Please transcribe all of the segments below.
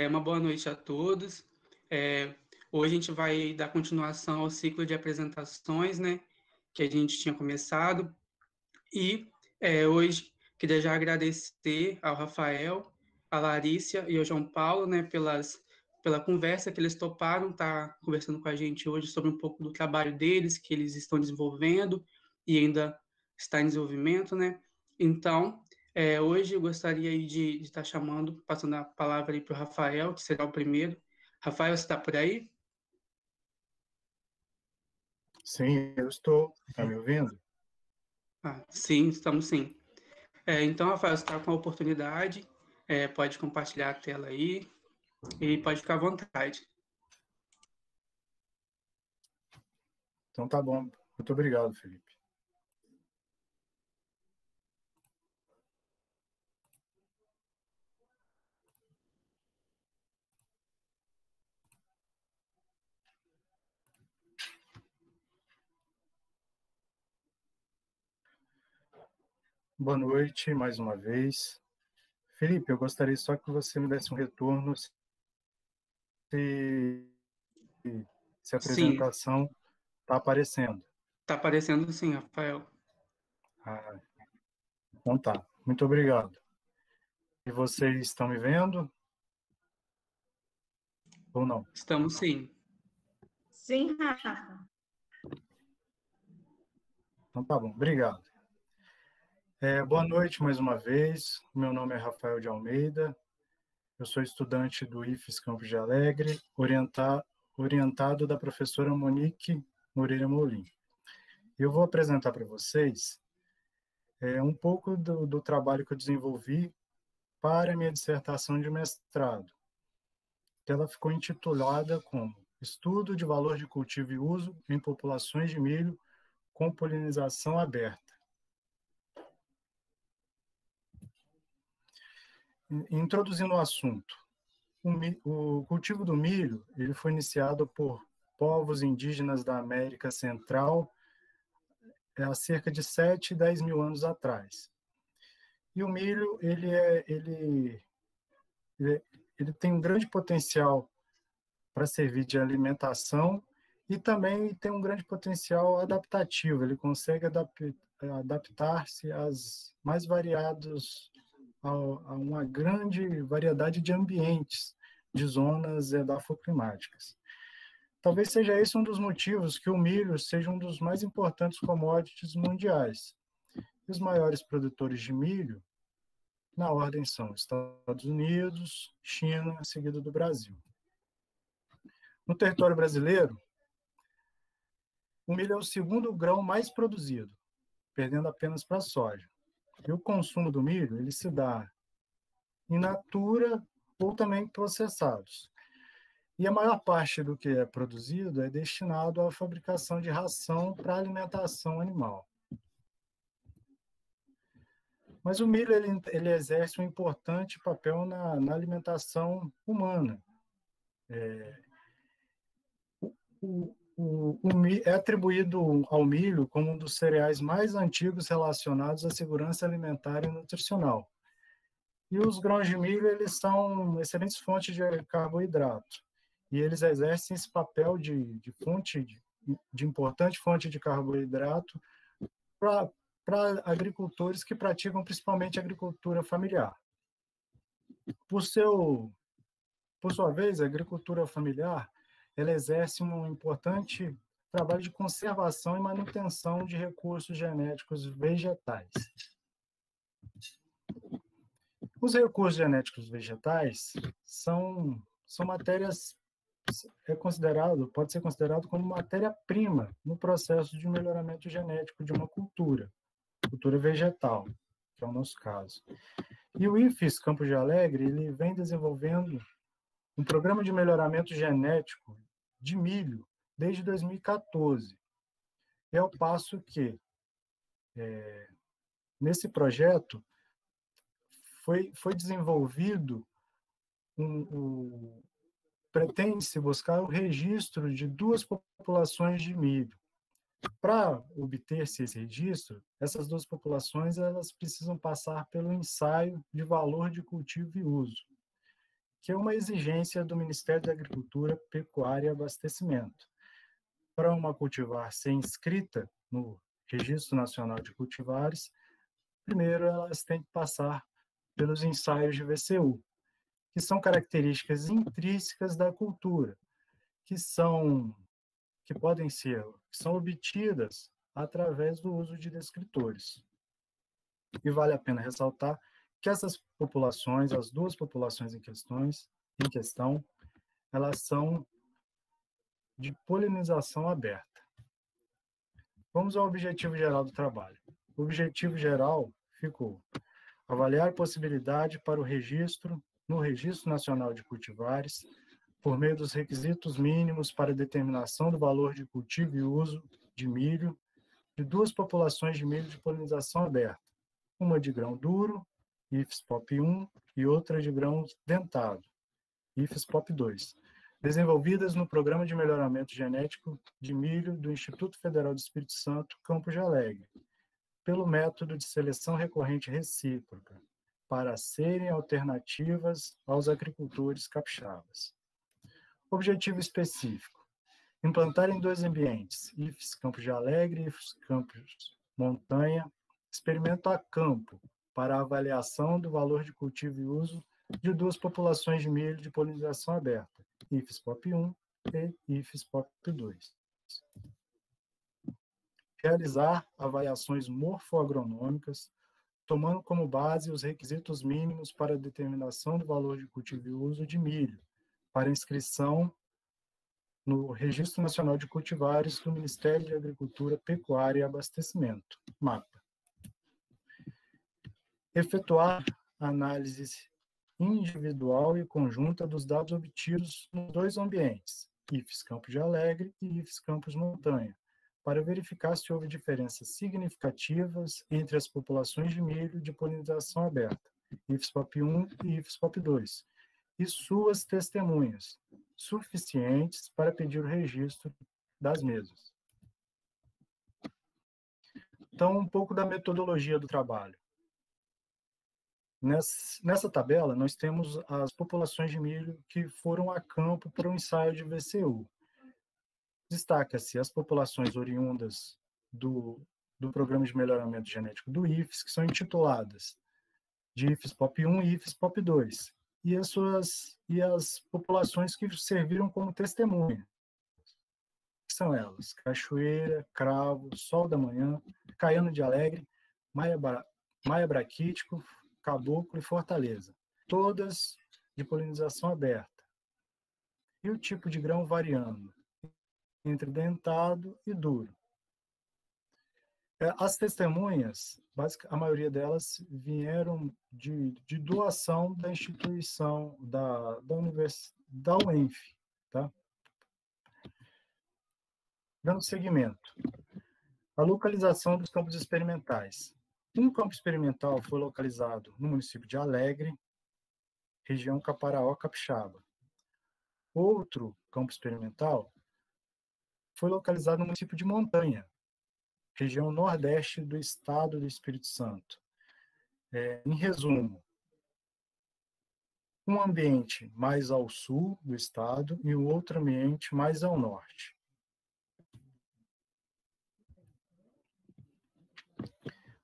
Uma boa noite a todos. É, Hoje a gente vai dar continuação ao ciclo de apresentações, né, que a gente tinha começado. E hoje queria já agradecer ao Rafael, à Larícia e ao João Paulo, né, pela conversa que eles toparam estar conversando com a gente hoje sobre um pouco do trabalho deles, que eles estão desenvolvendo e ainda está em desenvolvimento, né? Então, hoje eu gostaria aí de estar chamando, passando a palavra aí para o Rafael, que será o primeiro. Rafael, você está por aí? Sim, eu estou. Está me ouvindo? Ah, sim, estamos sim. Então, Rafael, você está com a oportunidade, pode compartilhar a tela aí e pode ficar à vontade. Então tá bom. Muito obrigado, Felipe. Boa noite, mais uma vez. Felipe, eu gostaria só que você me desse um retorno se a Sim, apresentação está aparecendo. está aparecendo sim, Rafael. Ah, então tá. Muito obrigado. E vocês estão me vendo ou não? Estamos sim. Sim, Rafa. Então tá bom. Obrigado. Boa noite mais uma vez. Meu nome é Rafael de Almeida. Eu sou estudante do IFES Campos de Alegre, orientado da professora Monique Moreira Molim. Eu vou apresentar para vocês um pouco do trabalho que eu desenvolvi para a minha dissertação de mestrado. Ela ficou intitulada como Estudo de Valor de Cultivo e Uso em Populações de Milho com Polinização Aberta. Introduzindo o assunto, o cultivo do milho ele foi iniciado por povos indígenas da América Central há cerca de 7, 10 mil anos atrás. E o milho ele tem um grande potencial para servir de alimentação e também tem um grande potencial adaptativo. Ele consegue adaptar-se às mais variados a uma grande variedade de ambientes, de zonas edafoclimáticas. Talvez seja esse um dos motivos que o milho seja um dos mais importantes commodities mundiais. E os maiores produtores de milho, na ordem, são Estados Unidos, China, seguido do Brasil. No território brasileiro, o milho é o segundo grão mais produzido, perdendo apenas para a soja. E o consumo do milho ele se dá in natura ou também processados. E a maior parte do que é produzido é destinado à fabricação de ração para alimentação animal. Mas o milho ele exerce um importante papel na alimentação humana. É atribuído ao milho como um dos cereais mais antigos relacionados à segurança alimentar e nutricional. E os grãos de milho eles são excelentes fontes de carboidrato. E eles exercem esse papel de importante fonte de carboidrato para agricultores que praticam principalmente agricultura familiar. Por sua vez, a agricultura familiar ela exerce um importante trabalho de conservação e manutenção de recursos genéticos vegetais. Os recursos genéticos vegetais são matérias pode ser considerado como matéria-prima no processo de melhoramento genético de uma cultura vegetal, que é o nosso caso. E o IFES Campos de Alegre ele vem desenvolvendo um programa de melhoramento genético de milho desde 2014. E ao passo que, nesse projeto, foi desenvolvido pretende-se buscar o registro de 2 populações de milho. Para obter-se esse registro, essas 2 populações elas precisam passar pelo ensaio de valor de cultivo e uso. que é uma exigência do Ministério da Agricultura, Pecuária e Abastecimento. Para uma cultivar ser inscrita no Registro Nacional de Cultivares, primeiro elas têm que passar pelos ensaios de VCU, que são características intrínsecas da cultura, que são obtidas através do uso de descritores. E vale a pena ressaltar que essas populações, as duas populações em questão, elas são de polinização aberta. Vamos ao objetivo geral do trabalho. O objetivo geral ficou avaliar a possibilidade para o registro, no Registro Nacional de Cultivares, por meio dos requisitos mínimos para determinação do valor de cultivo e uso de milho, de duas populações de milho de polinização aberta, uma de grão duro, IFES POP1, e outra de grão dentado, IFES POP2, desenvolvidas no Programa de Melhoramento Genético de Milho do Instituto Federal do Espírito Santo, Campos de Alegre, pelo método de seleção recorrente recíproca, para serem alternativas aos agricultores capixabas. Objetivo específico: implantar em 2 ambientes, IFES Campos de Alegre e IFES Campos Montanha, experimento a campo para a avaliação do valor de cultivo e uso de 2 populações de milho de polinização aberta, IFES POP1 e IFES POP2. Realizar avaliações morfoagronômicas, tomando como base os requisitos mínimos para a determinação do valor de cultivo e uso de milho, para inscrição no Registro Nacional de Cultivares do Ministério de Agricultura, Pecuária e Abastecimento, MAPA. Efetuar análise individual e conjunta dos dados obtidos nos 2 ambientes, IFES Campos de Alegre e IFES Campos Montanha, para verificar se houve diferenças significativas entre as populações de milho de polinização aberta, IFES POP1 e IFES POP2, e suas testemunhas, suficientes para pedir o registro das mesmas. Então, um pouco da metodologia do trabalho. Nessa tabela, nós temos as populações de milho que foram a campo para o ensaio de VCU. Destaca-se as populações oriundas do Programa de Melhoramento Genético do IFES, que são intituladas de IFES POP1 e IFES POP2, e as populações que serviram como testemunha, que são elas: Cachoeira, Cravo, Sol da Manhã, Caiano de Alegre, Maia Braquítico, Caboclo e Fortaleza, todas de polinização aberta. E o tipo de grão variando entre dentado e duro. As testemunhas, a maioria delas vieram de doação da instituição, da UENF. Tá? Dando seguimento. A localização dos campos experimentais. Um campo experimental foi localizado no município de Alegre, região Caparaó, Capixaba. Outro campo experimental foi localizado no município de Montanha, região nordeste do estado do Espírito Santo. Em resumo, um ambiente mais ao sul do estado e o outro ambiente mais ao norte.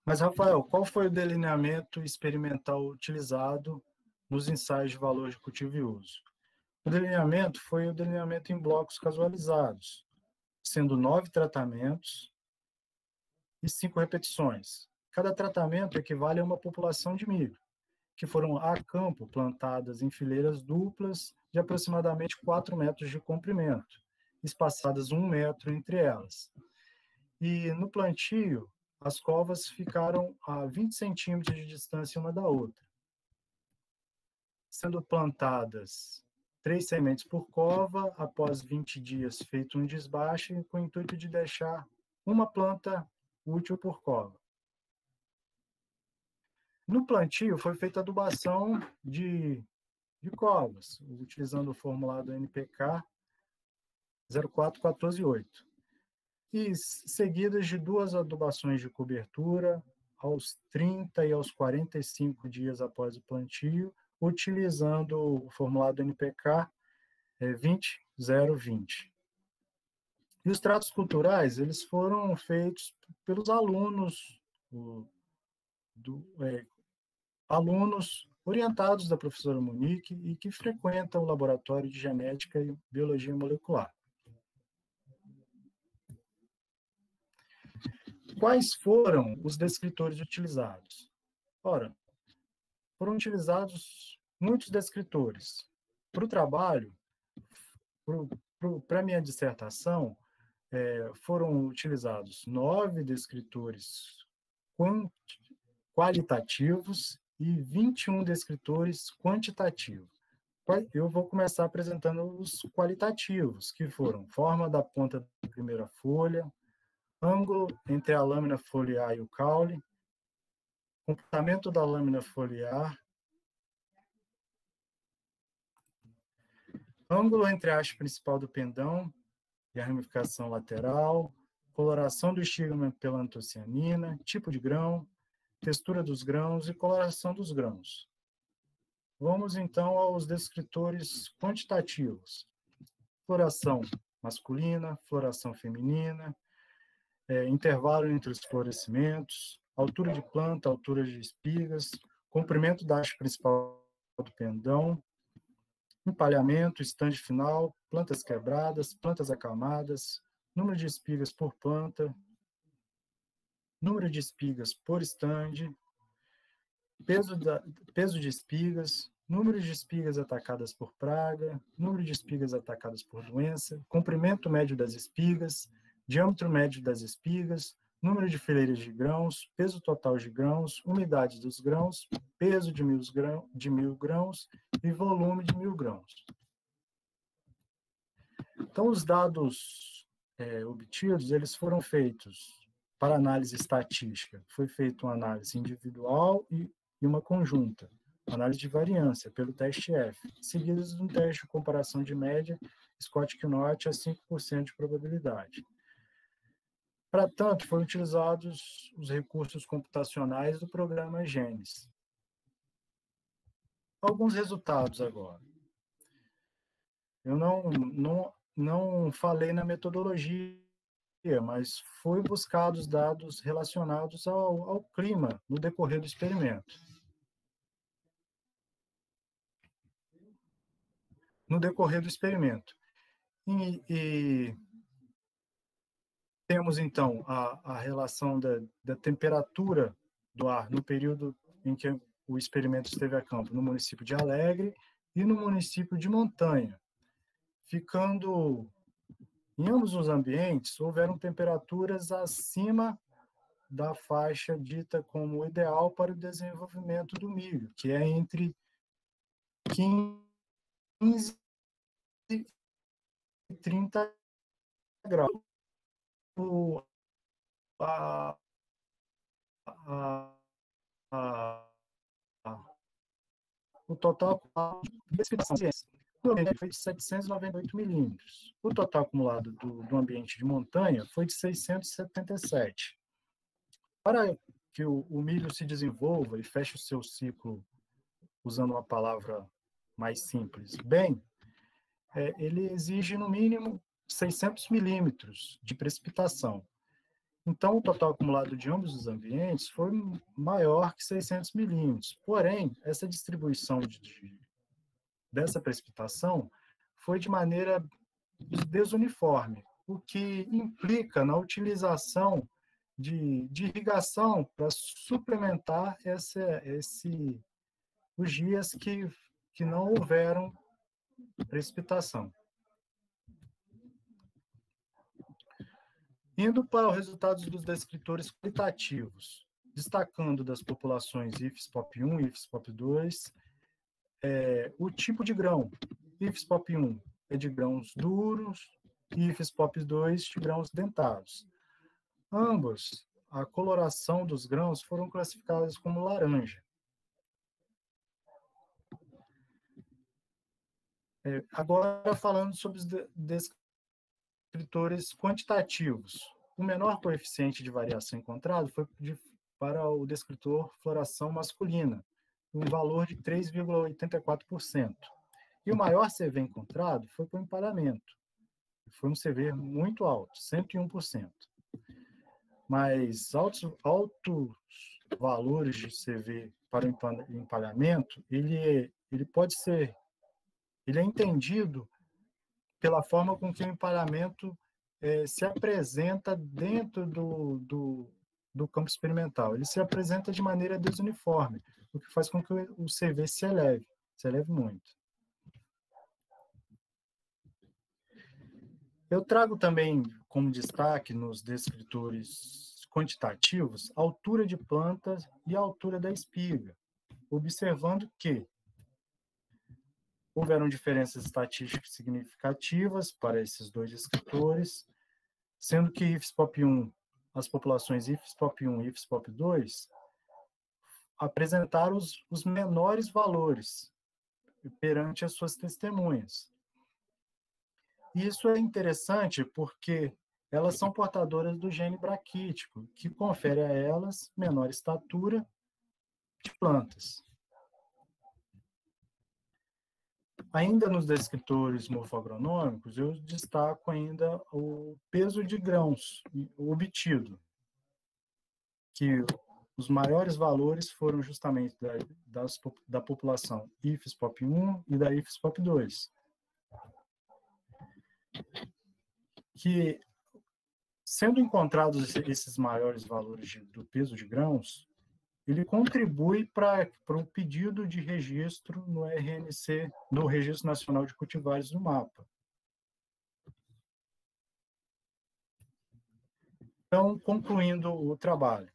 Mas, Rafael, qual foi o delineamento experimental utilizado nos ensaios de valor de cultivo e uso? O delineamento foi o delineamento em blocos casualizados, sendo 9 tratamentos e 5 repetições. Cada tratamento equivale a uma população de milho, que foram a campo plantadas em fileiras duplas de aproximadamente 4 metros de comprimento, espaçadas 1 metro entre elas. E no plantio, as covas ficaram a 20 centímetros de distância uma da outra, sendo plantadas 3 sementes por cova, após 20 dias feito um desbaste, com o intuito de deixar uma planta útil por cova. No plantio, foi feita adubação de covas, utilizando o formulado NPK 04148. E seguidas de 2 adubações de cobertura aos 30 e aos 45 dias após o plantio, utilizando o formulado NPK 20020. E os tratos culturais, eles foram feitos pelos alunos, alunos orientados da professora Monique e que frequentam o laboratório de genética e biologia molecular. Quais foram os descritores utilizados? Ora, foram utilizados muitos descritores. Para o trabalho, para a minha dissertação, foram utilizados 9 descritores qualitativos e 21 descritores quantitativos. Eu vou começar apresentando os qualitativos, que foram forma da ponta da primeira folha, ângulo entre a lâmina foliar e o caule, comportamento da lâmina foliar, ângulo entre a haste principal do pendão e a ramificação lateral, coloração do estigma pela antocianina, tipo de grão, textura dos grãos e coloração dos grãos. Vamos, então, aos descritores quantitativos. Floração masculina, floração feminina, intervalo entre os florescimentos, altura de planta, altura de espigas, comprimento da haste principal do pendão, empalhamento, estande final, plantas quebradas, plantas acamadas, número de espigas por planta, número de espigas por estande, peso de espigas, número de espigas atacadas por praga, número de espigas atacadas por doença, comprimento médio das espigas, diâmetro médio das espigas, número de fileiras de grãos, peso total de grãos, umidade dos grãos, peso de 1.000 grãos e volume de 1.000 grãos. Então, os dados obtidos, eles foram feitos para análise estatística. Foi feita uma análise individual e uma conjunta, análise de variância pelo teste F, seguidas de um teste de comparação de média Scott-Knott a 5% de probabilidade. Para tanto, foram utilizados os recursos computacionais do programa GENES. Alguns resultados agora. Eu não falei na metodologia, mas foi buscado os dados relacionados ao clima no decorrer do experimento. E temos, então, a relação da temperatura do ar no período em que o experimento esteve a campo, no município de Alegre e no município de Montanha, ficando, em ambos os ambientes, houveram temperaturas acima da faixa dita como ideal para o desenvolvimento do milho, que é entre 15 e 30 graus. O total de precipitação do ambiente foi de 798 milímetros. O total acumulado do ambiente de montanha foi de 677. Para que o milho se desenvolva e feche o seu ciclo, usando uma palavra mais simples, bem, ele exige, no mínimo, 600 milímetros de precipitação. Então, o total acumulado de ambos os ambientes foi maior que 600 milímetros. Porém, essa distribuição dessa precipitação foi de maneira desuniforme, o que implica na utilização de irrigação para suplementar os dias que não houveram precipitação. Indo para os resultados dos descritores qualitativos, destacando das populações IFES-POP1 e IFES-POP2, o tipo de grão. IFES-POP1 é de grãos duros, e IFES-POP2 de grãos dentados. Ambos, a coloração dos grãos foram classificadas como laranja. Agora, falando sobre os descritores quantitativos. O menor coeficiente de variação encontrado foi para o descritor floração masculina, um valor de 3,84%. E o maior CV encontrado foi para o empalhamento. Foi um CV muito alto, 101%. Mas altos valores de CV para o empalhamento, ele é entendido pela forma com que o empalhamento se apresenta dentro do campo experimental. Ele se apresenta de maneira desuniforme, o que faz com que o CV se eleve muito. Eu trago também como destaque nos descritores quantitativos a altura de plantas e a altura da espiga, observando que houveram diferenças estatísticas significativas para esses dois descritores, sendo que IFSPOP1, as populações IFSPOP1 e IFSPOP2 apresentaram os menores valores perante as suas testemunhas. E isso é interessante porque elas são portadoras do gene braquítico, que confere a elas menor estatura de plantas. Ainda nos descritores morfoagronômicos, eu destaco ainda o peso de grãos obtido, que os maiores valores foram justamente da população IFSPOP1 e da IFSPOP2, que, sendo encontrados esses maiores valores do peso de grãos, ele contribui para o pedido de registro no RNC, no Registro Nacional de Cultivares do MAPA. Então, concluindo o trabalho.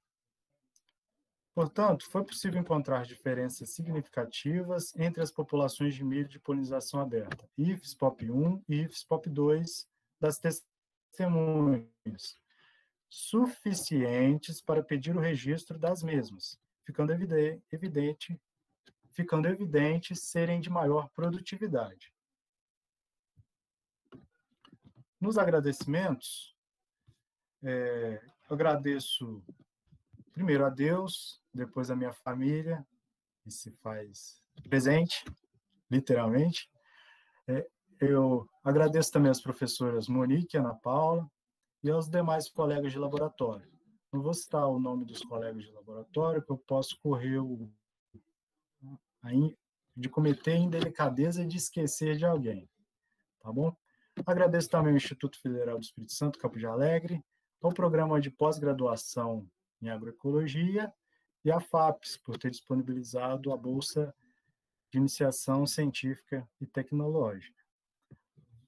Portanto, foi possível encontrar diferenças significativas entre as populações de milho de polinização aberta, IFSPOP1 e IFSPOP2, das testemunhas, suficientes para pedir o registro das mesmas, ficando evidente serem de maior produtividade. Nos agradecimentos, agradeço primeiro a Deus, depois a minha família, que se faz presente, literalmente. Eu agradeço também às professoras Monique e Ana Paula e aos demais colegas de laboratório. Não vou citar o nome dos colegas de laboratório, que eu posso correr de cometer a indelicadeza de esquecer de alguém, tá bom? Agradeço também ao Instituto Federal do Espírito Santo, Campo de Alegre, ao Programa de Pós-Graduação em Agroecologia e à FAPES, por ter disponibilizado a Bolsa de Iniciação Científica e Tecnológica.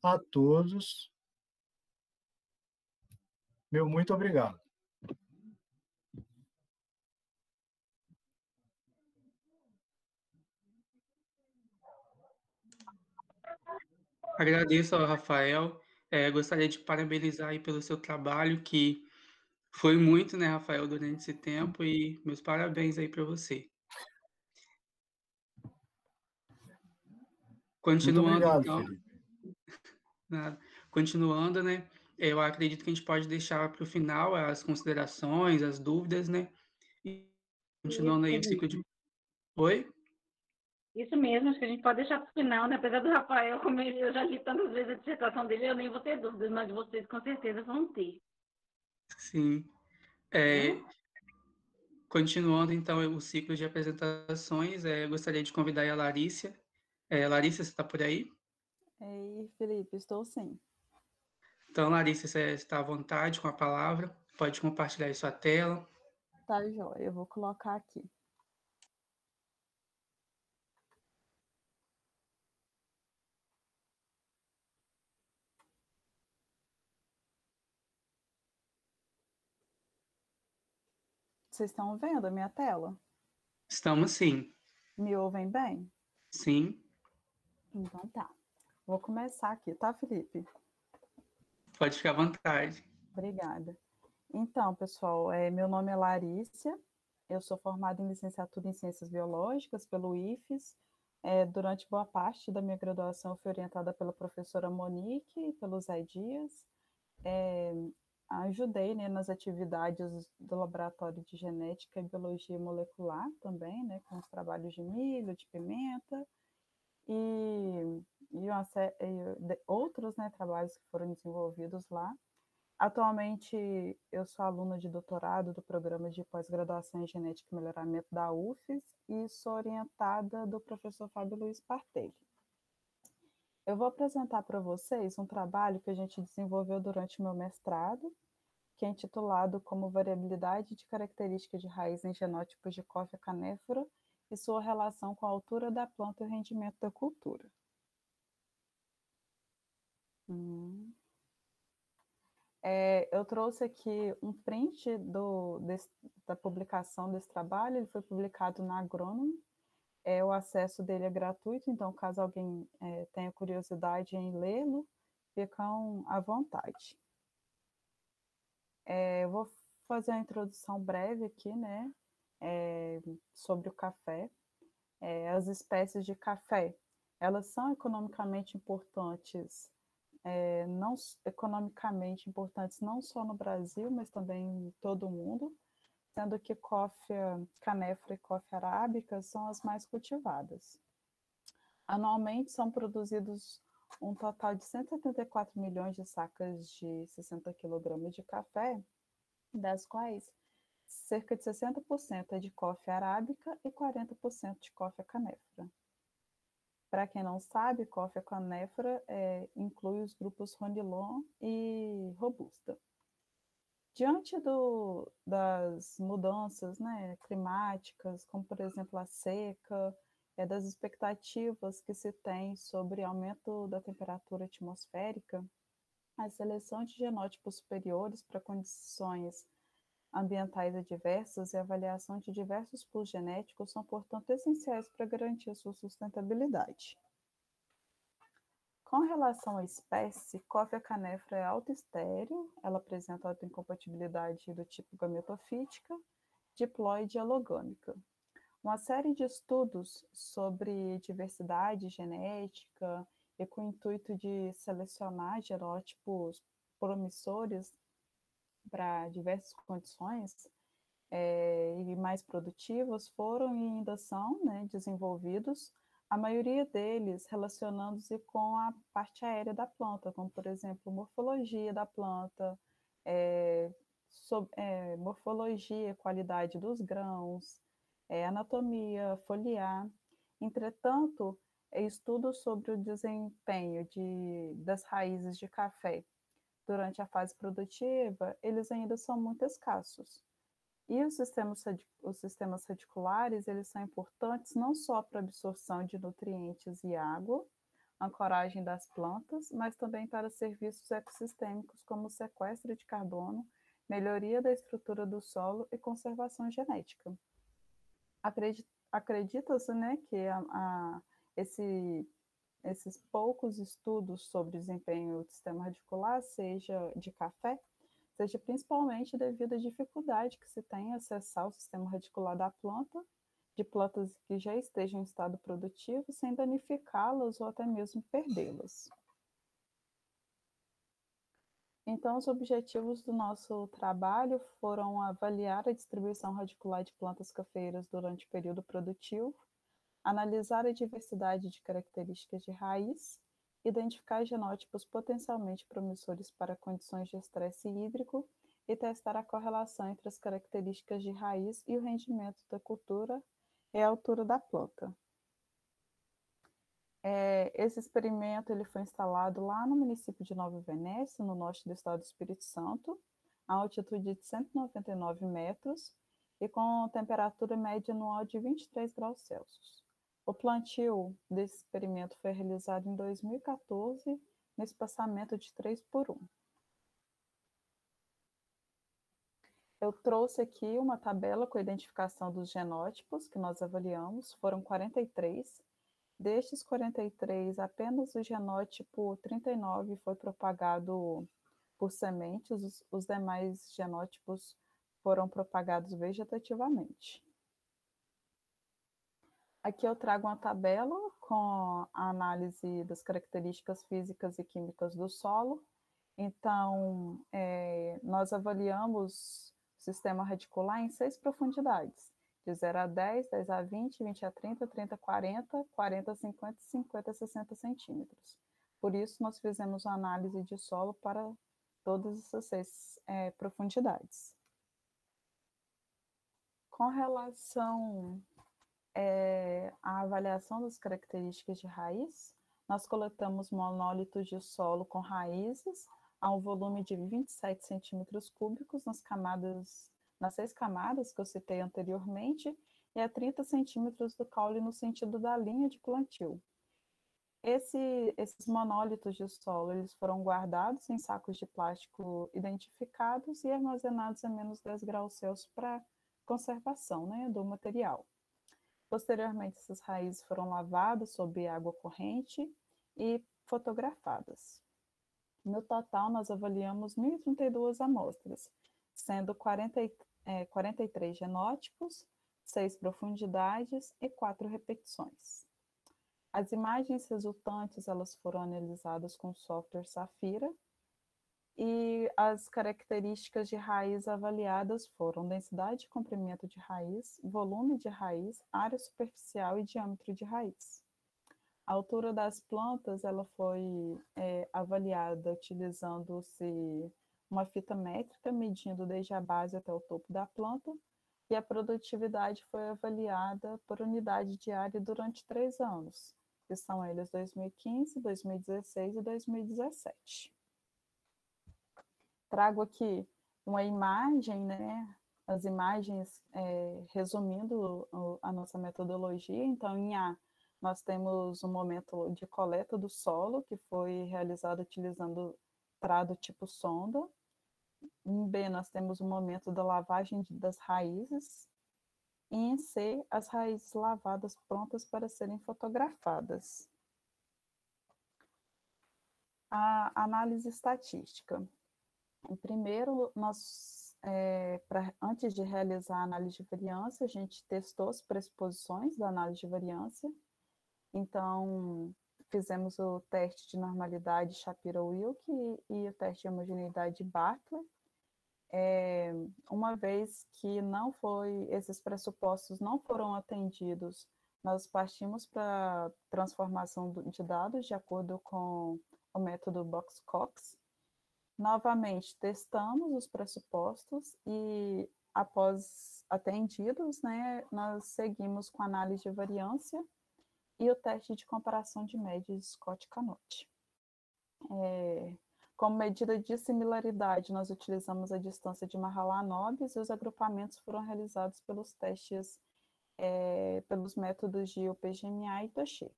A todos, meu muito obrigado. Agradeço ao Rafael. Gostaria de parabenizar aí pelo seu trabalho, que foi muito, né, Rafael, durante esse tempo, e meus parabéns aí para você. Continuando, muito obrigado, então, Felipe. nada. Continuando, né, eu acredito que a gente pode deixar para o final as considerações, as dúvidas, né, e continuando aí o ciclo de... Oi? Isso mesmo, acho que a gente pode deixar para o final, né? Apesar do Rafael, como eu já li tantas vezes a dissertação dele, eu nem vou ter dúvidas, mas vocês com certeza vão ter. Sim. Continuando, então, o ciclo de apresentações, gostaria de convidar a Larissa. Larissa, você está por aí? Ei, Felipe, estou sim. Então, Larissa, você está à vontade com a palavra, pode compartilhar aí sua tela. Tá, joia, eu vou colocar aqui. Vocês estão vendo a minha tela? Estamos sim. Me ouvem bem? Sim. Então tá. Vou começar aqui, tá, Felipe? Pode ficar à vontade. Obrigada. Então, pessoal, meu nome é Larissa, eu sou formada em licenciatura em Ciências Biológicas pelo IFES. Durante boa parte da minha graduação, eu fui orientada pela professora Monique e pelo Zé Dias. ajudei, né, nas atividades do Laboratório de Genética e Biologia Molecular também, né, com os trabalhos de milho, de pimenta, e outros, né, trabalhos que foram desenvolvidos lá. Atualmente, eu sou aluna de doutorado do programa de pós-graduação em Genética e Melhoramento da UFES e sou orientada do professor Fábio Luiz Partelli. Eu vou apresentar para vocês um trabalho que a gente desenvolveu durante o meu mestrado, que é intitulado como Variabilidade de Características de Raiz em Genótipos de Coffea canephora e sua relação com a altura da planta e o rendimento da cultura. Eu trouxe aqui um print da publicação desse trabalho, ele foi publicado na Agronome, o acesso dele é gratuito, então caso alguém tenha curiosidade em lê-lo, ficam à vontade. Eu vou fazer uma introdução breve aqui, né, sobre o café. As espécies de café, elas são economicamente importantes, não só no Brasil, mas também em todo o mundo, sendo que Coffea canephora e Coffea arábica são as mais cultivadas. Anualmente são produzidos um total de 174 milhões de sacas de 60 kg de café, das quais cerca de 60% é de Coffea arábica e 40% de Coffea canephora. Para quem não sabe, Coffea canephora inclui os grupos Ronilon e Robusta. Diante das mudanças, né, climáticas, como por exemplo a seca, das expectativas que se tem sobre aumento da temperatura atmosférica, a seleção de genótipos superiores para condições ambientais adversas e a avaliação de diversos pools genéticos são, portanto, essenciais para garantir a sua sustentabilidade. Com relação à espécie, Coffea canephora é autoestéril, ela apresenta autoincompatibilidade do tipo gametofítica, diploide e alogâmica. Uma série de estudos sobre diversidade genética e com o intuito de selecionar genótipos promissores para diversas condições e mais produtivos foram e ainda são, né, desenvolvidos, a maioria deles relacionando-se com a parte aérea da planta, como, por exemplo, morfologia da planta, morfologia, qualidade dos grãos, anatomia foliar. Entretanto, estudos sobre o desempenho das raízes de café durante a fase produtiva, eles ainda são muito escassos. E os sistemas radiculares, eles são importantes não só para a absorção de nutrientes e água, ancoragem das plantas, mas também para serviços ecossistêmicos como sequestro de carbono, melhoria da estrutura do solo e conservação genética. Acredita-se, né, que esses poucos estudos sobre desempenho do sistema radicular, seja de café, seja principalmente devido à dificuldade que se tem em acessar o sistema radicular da planta, de plantas que já estejam em estado produtivo, sem danificá-las ou até mesmo perdê-las. Então, os objetivos do nosso trabalho foram avaliar a distribuição radicular de plantas cafeeiras durante o período produtivo, analisar a diversidade de características de raiz, identificar genótipos potencialmente promissores para condições de estresse hídrico e testar a correlação entre as características de raiz e o rendimento da cultura e a altura da planta. Esse experimento ele foi instalado lá no município de Nova Venécia, no norte do estado do Espírito Santo, a altitude de 199 metros e com temperatura média anual de 23 graus Celsius. O plantio desse experimento foi realizado em 2014, no espaçamento de 3:1. Eu trouxe aqui uma tabela com a identificação dos genótipos que nós avaliamos, foram 43. Destes 43, apenas o genótipo 39 foi propagado por sementes, os demais genótipos foram propagados vegetativamente. Aqui eu trago uma tabela com a análise das características físicas e químicas do solo Então, nós avaliamos o sistema radicular em 6 profundidades, de 0 a 10, 10 a 20, 20 a 30, 30 a 40, 40 a 50, 50 a 60 centímetros. Por isso, nós fizemos uma análise de solo para todas essas 6 profundidades. Com relação à avaliação das características de raiz, nós coletamos monólitos de solo com raízes a um volume de 27 centímetros cúbicos nas 6 camadas que eu citei anteriormente, e a 30 centímetros do caule no sentido da linha de plantio. Esses monólitos de solo, eles foram guardados em sacos de plástico identificados e armazenados a menos 10 graus Celsius para conservação, né, do material. Posteriormente, essas raízes foram lavadas sob água corrente e fotografadas. No total, nós avaliamos 1.032 amostras, sendo 43 genótipos, 6 profundidades e 4 repetições. As imagens resultantes, elas foram analisadas com o software Safira, e as características de raiz avaliadas foram densidade e comprimento de raiz, volume de raiz, área superficial e diâmetro de raiz. A altura das plantas, ela foi avaliada utilizando-se uma fita métrica, medindo desde a base até o topo da planta, e a produtividade foi avaliada por unidade diária durante 3 anos, que são eles 2015, 2016 e 2017. Trago aqui uma imagem, né? As imagens resumindo a nossa metodologia. Então, em A, nós temos um momento de coleta do solo, que foi realizado utilizando trado tipo sonda. Em B, nós temos o momento da lavagem das raízes. E em C, as raízes lavadas prontas para serem fotografadas. A análise estatística. Primeiro, antes de realizar a análise de variância, a gente testou as pressuposições da análise de variância. Então, fizemos o teste de normalidade Shapiro-Wilk e o teste de homogeneidade Bartlett. Uma vez que esses pressupostos não foram atendidos, nós partimos para transformação de dados de acordo com o método Box-Cox. Novamente, testamos os pressupostos e, após atendidos, né, nós seguimos com a análise de variância e o teste de comparação de médias Scott-Canott. Como medida de similaridade, nós utilizamos a distância de Mahalanobis e os agrupamentos foram realizados pelos testes, pelos métodos de UPGMA e Touchet.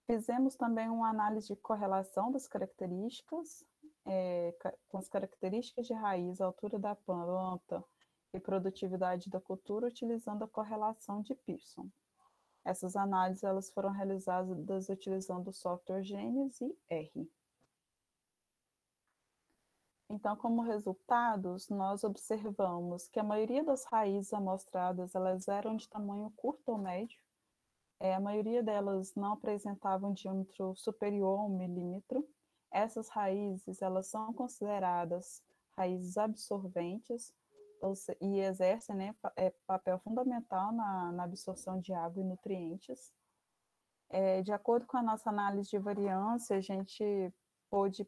Fizemos também uma análise de correlação das características, com as características de raiz, altura da planta e produtividade da cultura, utilizando a correlação de Pearson. Essas análises elas foram realizadas utilizando o software Genius e R. Então, como resultados, nós observamos que a maioria das raízes amostradas elas eram de tamanho curto ou médio. A maioria delas não apresentavam diâmetro superior a 1 milímetro. Essas raízes elas são consideradas raízes absorventes e exercem, né, papel fundamental na absorção de água e nutrientes. De acordo com a nossa análise de variância, a gente pôde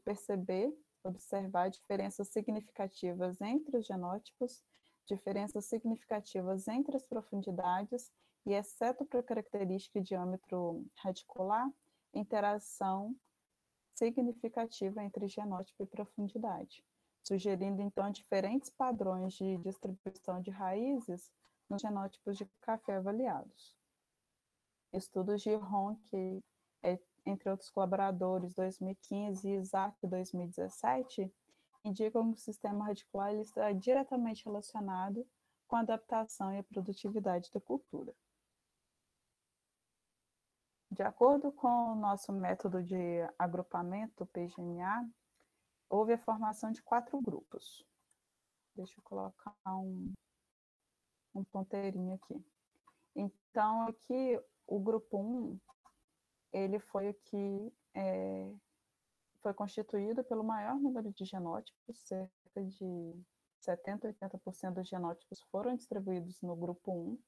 observar diferenças significativas entre os genótipos, diferenças significativas entre as profundidades e, exceto para a característica de diâmetro radicular, interação significativa entre genótipo e profundidade, sugerindo, então, diferentes padrões de distribuição de raízes nos genótipos de café avaliados. Estudos de Ronk, entre outros colaboradores, 2015 e Isaac, 2017, indicam que o sistema radicular ele está diretamente relacionado com a adaptação e a produtividade da cultura. De acordo com o nosso método de agrupamento PGMA, houve a formação de 4 grupos. Deixa eu colocar um ponteirinho aqui. Então, aqui, o grupo 1, ele foi o que foi constituído pelo maior número de genótipos, cerca de 70% a 80% dos genótipos foram distribuídos no grupo 1.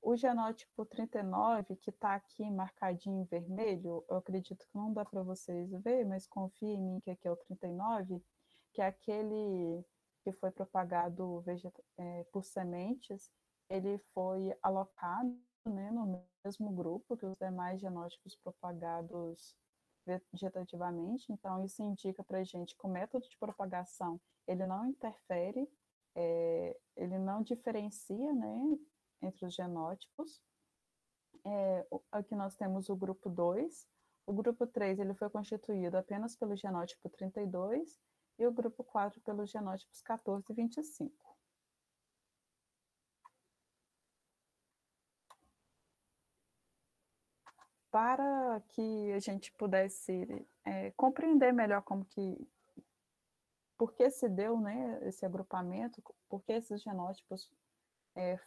O genótipo 39, que está aqui marcadinho em vermelho, eu acredito que não dá para vocês verem, mas confia em mim que aqui é o 39, que é aquele que foi propagado por sementes, ele foi alocado, né, no mesmo grupo que os demais genótipos propagados vegetativamente. Então, isso indica para a gente que o método de propagação ele não interfere, ele não diferencia, né, entre os genótipos. Aqui nós temos o grupo 2. O grupo 3 ele foi constituído apenas pelo genótipo 32 e o grupo 4 pelos genótipos 14 e 25. Para que a gente pudesse compreender melhor por que se deu, né, esse agrupamento, por que esses genótipos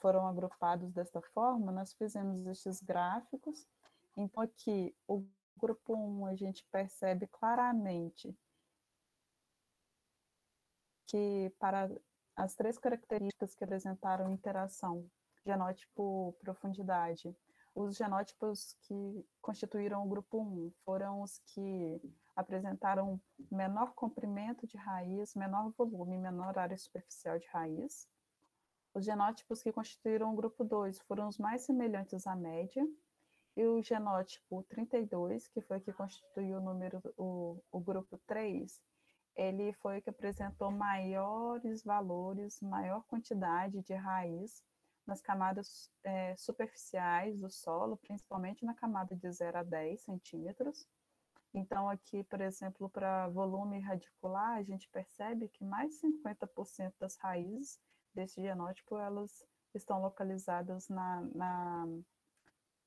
foram agrupados desta forma, nós fizemos estes gráficos. Então, aqui, o grupo 1, a gente percebe claramente que para as 3 características que apresentaram interação, genótipo, profundidade, os genótipos que constituíram o grupo 1 foram os que apresentaram menor comprimento de raiz, menor volume, menor área superficial de raiz. Os genótipos que constituíram o grupo 2 foram os mais semelhantes à média, e o genótipo 32, que foi o que constituiu o grupo 3, ele foi o que apresentou maiores valores, maior quantidade de raiz nas camadas superficiais do solo, principalmente na camada de 0 a 10 centímetros. Então, aqui, por exemplo, para volume radicular, a gente percebe que mais de 50% das raízes desse genótipo, elas estão localizadas na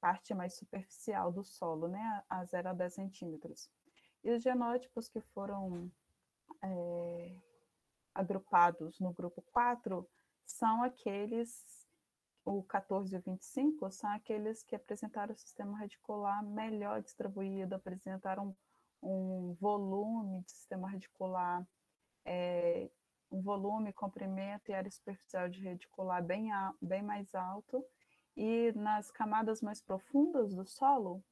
parte mais superficial do solo, né, a 0 a 10 centímetros. E os genótipos que foram agrupados no grupo 4 são aqueles, o 14 e o 25, são aqueles que apresentaram o sistema radicular melhor distribuído, apresentaram um volume de sistema radicular, um volume, comprimento e área superficial de radicular bem mais alto, e nas camadas mais profundas do solo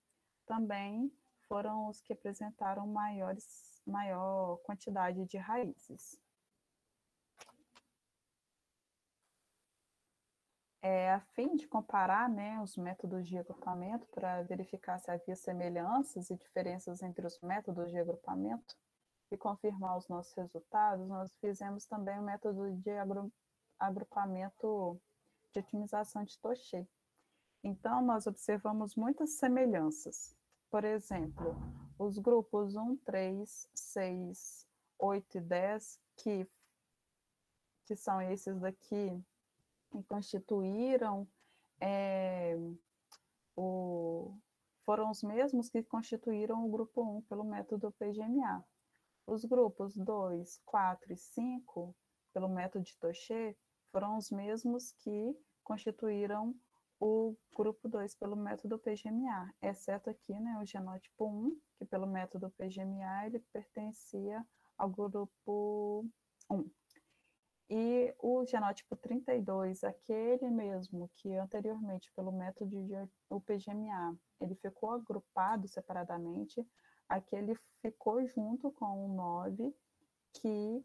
também foram os que apresentaram maior quantidade de raízes. A fim de comparar, né, os métodos de agrupamento para verificar se havia semelhanças e diferenças entre os métodos de agrupamento e confirmar os nossos resultados, nós fizemos também o método de agrupamento de otimização de Toché. Então, nós observamos muitas semelhanças. Por exemplo, os grupos 1, 3, 6, 8 e 10, que são esses daqui, que constituíram, foram os mesmos que constituíram o grupo 1 pelo método PGMA. Os grupos 2, 4 e 5, pelo método de Toché, foram os mesmos que constituíram o grupo 2 pelo método PGMA, exceto aqui, né, o genótipo 1, que pelo método PGMA ele pertencia ao grupo 1. E o genótipo 32, aquele mesmo que anteriormente pelo método de PGMA, ele ficou agrupado separadamente, aquele ficou junto com o 9, que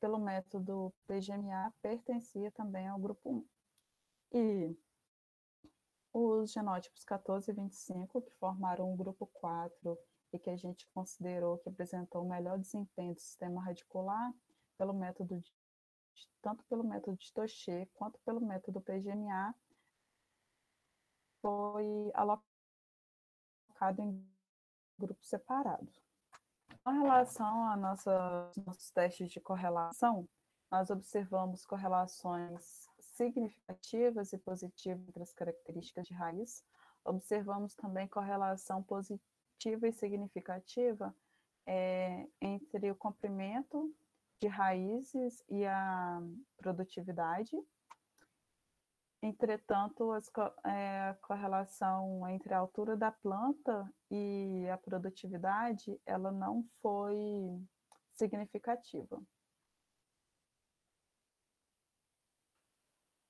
pelo método PGMA pertencia também ao grupo 1. E os genótipos 14 e 25, que formaram o grupo 4 e que a gente considerou que apresentou o melhor desempenho do sistema radicular, tanto pelo método de Toché quanto pelo método PGMA, foi alocado em grupos separados. Com relação a nossos testes de correlação, nós observamos correlações significativas e positivas entre as características de raiz. Observamos também correlação positiva e significativa entre o comprimento de raízes e a produtividade. Entretanto, a correlação entre a altura da planta e a produtividade, ela não foi significativa.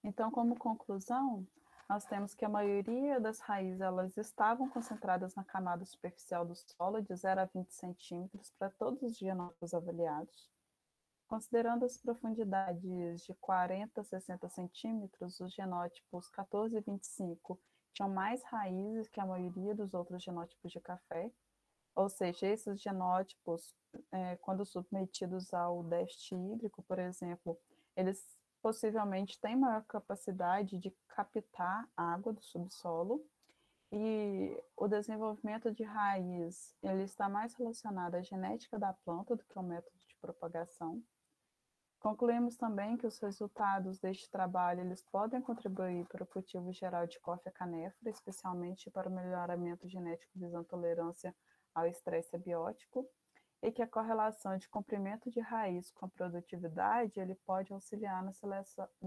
Então, como conclusão, nós temos que a maioria das raízes elas estavam concentradas na camada superficial do solo, de 0 a 20 centímetros, para todos os genótipos avaliados. Considerando as profundidades de 40 a 60 centímetros, os genótipos 14 e 25 tinham mais raízes que a maioria dos outros genótipos de café, ou seja, esses genótipos, quando submetidos ao déficit hídrico, por exemplo, eles possivelmente têm maior capacidade de captar água do subsolo, e o desenvolvimento de raiz ele está mais relacionado à genética da planta do que ao método de propagação. Concluímos também que os resultados deste trabalho eles podem contribuir para o cultivo geral de coffea canefra, especialmente para o melhoramento genético visando tolerância ao estresse abiótico, e que a correlação de comprimento de raiz com a produtividade ele pode auxiliar na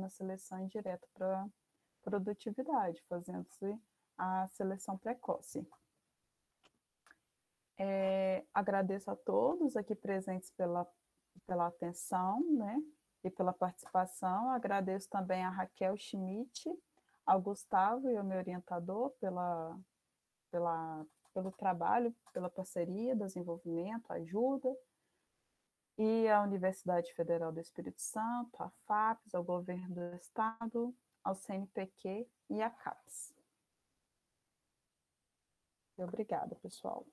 seleção indireta para produtividade, fazendo-se a seleção precoce. Agradeço a todos aqui presentes pela atenção, né, e pela participação. Agradeço também a Raquel Schmidt, ao Gustavo e ao meu orientador pelo trabalho, pela parceria, desenvolvimento, ajuda, e à Universidade Federal do Espírito Santo, à FAPES, ao Governo do Estado, ao CNPq e à CAPES. Obrigada, pessoal.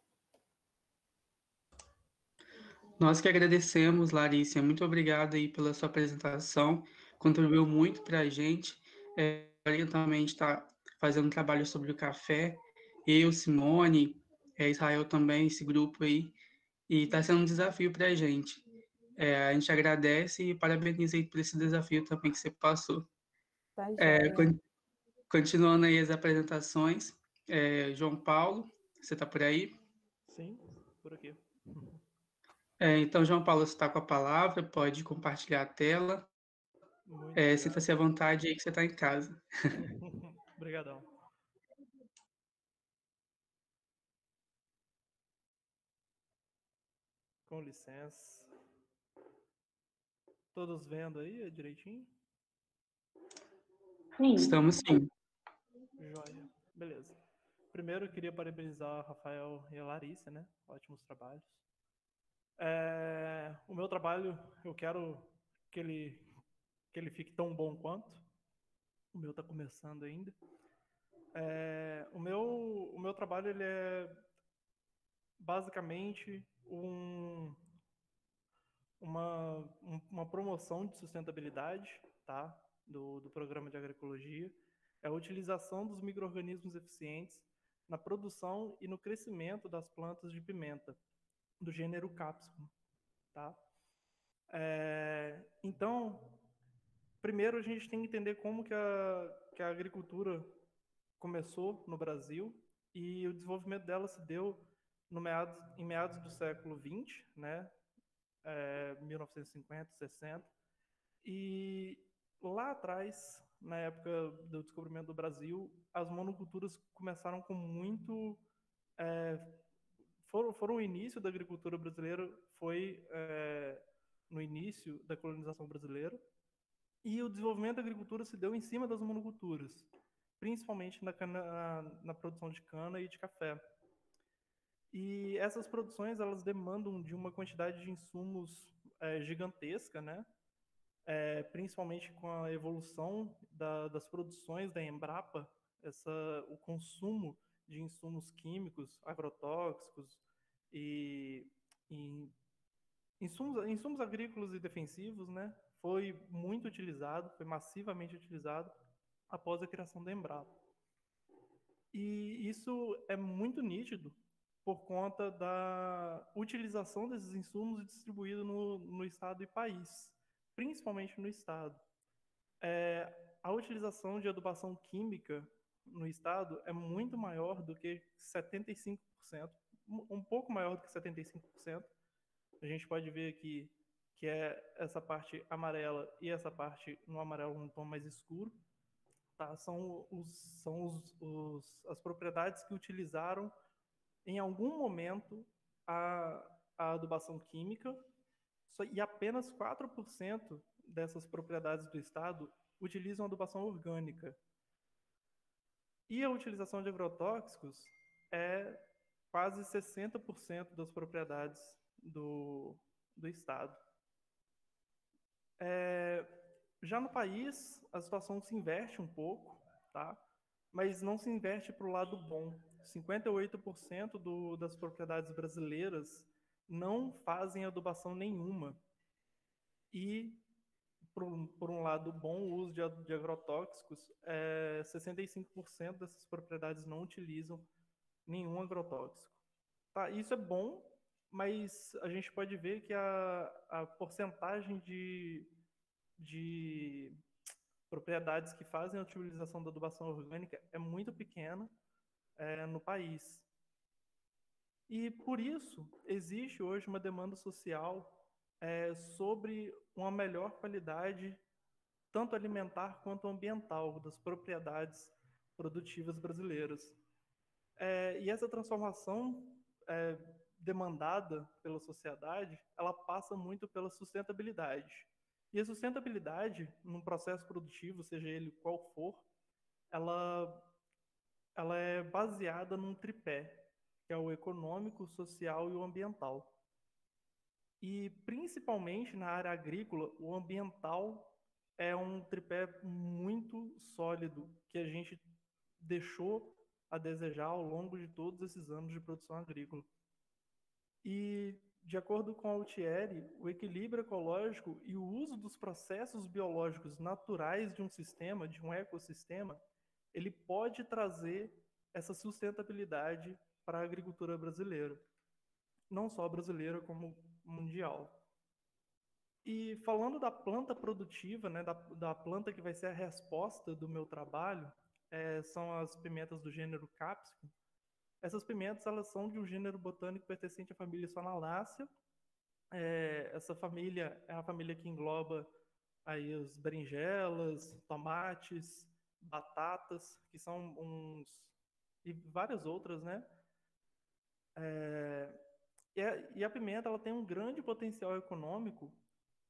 Nós que agradecemos, Larissa. Muito obrigado aí pela sua apresentação. Contribuiu muito para a gente. Orientalmente está fazendo um trabalho sobre o café. Eu, Simone, Israel também, esse grupo aí. E está sendo um desafio para a gente. A gente agradece e parabeniza aí por esse desafio também que você passou. Tá, Continuando aí as apresentações. João Paulo, você está por aí? Sim, por aqui. Então, João Paulo, você está com a palavra, pode compartilhar a tela. Sinta-se à vontade aí que você está em casa. Obrigadão. Com licença. Todos vendo aí direitinho? Sim. Estamos sim. Joia. Beleza. Primeiro, eu queria parabenizar o Rafael e a Larissa, né? Ótimos trabalhos. O meu trabalho, eu quero que ele fique tão bom quanto. O meu está começando ainda. O meu trabalho, ele é basicamente uma promoção de sustentabilidade, tá? Do programa de agroecologia. É a utilização dos micro-organismos eficientes na produção e no crescimento das plantas de pimenta, do gênero Capsicum, tá? Então, primeiro a gente tem que entender como que a agricultura começou no Brasil, e o desenvolvimento dela se deu em meados do século XX, né? 1950, 60, e lá atrás, na época do descobrimento do Brasil, as monoculturas começaram com muito... foram o início da agricultura brasileira, foi no início da colonização brasileira, e o desenvolvimento da agricultura se deu em cima das monoculturas, principalmente na produção de cana e de café. E essas produções, elas demandam de uma quantidade de insumos gigantesca, né? Principalmente com a evolução das produções da Embrapa, o consumo de insumos químicos, agrotóxicos e insumos agrícolas e defensivos, né? Foi muito utilizado, foi massivamente utilizado após a criação da Embrapa. E isso é muito nítido por conta da utilização desses insumos distribuídos no estado e país, principalmente no estado. A utilização de adubação química no estado é muito maior do que 75%, um pouco maior do que 75%. A gente pode ver aqui que é essa parte amarela e essa parte no amarelo um tom mais escuro. tá? As propriedades que utilizaram em algum momento a adubação química, e apenas 4% dessas propriedades do estado utilizam adubação orgânica. E a utilização de agrotóxicos é quase 60% das propriedades do estado. Já no país, a situação se inverte um pouco, tá? Mas não se inverte para o lado bom. 58% das propriedades brasileiras não fazem adubação nenhuma. E, por um lado bom, o uso de agrotóxicos, 65% dessas propriedades não utilizam nenhum agrotóxico. Tá, isso é bom, mas a gente pode ver que a porcentagem de propriedades que fazem a utilização da adubação orgânica é muito pequena no país. E, por isso, existe hoje uma demanda social sobre uma melhor qualidade, tanto alimentar quanto ambiental, das propriedades produtivas brasileiras. E essa transformação demandada pela sociedade, ela passa muito pela sustentabilidade. E a sustentabilidade, num processo produtivo, seja ele qual for, ela é baseada num tripé, que é o econômico, o social e o ambiental. E, principalmente na área agrícola, o ambiental é um tripé muito sólido, que a gente deixou a desejar ao longo de todos esses anos de produção agrícola. E, de acordo com a Altieri, o equilíbrio ecológico e o uso dos processos biológicos naturais de um sistema, de um ecossistema, ele pode trazer essa sustentabilidade para a agricultura brasileira. Não só brasileira, como mundial. E falando da planta produtiva, né, da planta que vai ser a resposta do meu trabalho, são as pimentas do gênero Capsicum. Essas pimentas, elas são de um gênero botânico pertencente à família Sonalácea. Essa família é a família que engloba aí as berinjelas, tomates, batatas, que são e várias outras, né? E a pimenta, ela tem um grande potencial econômico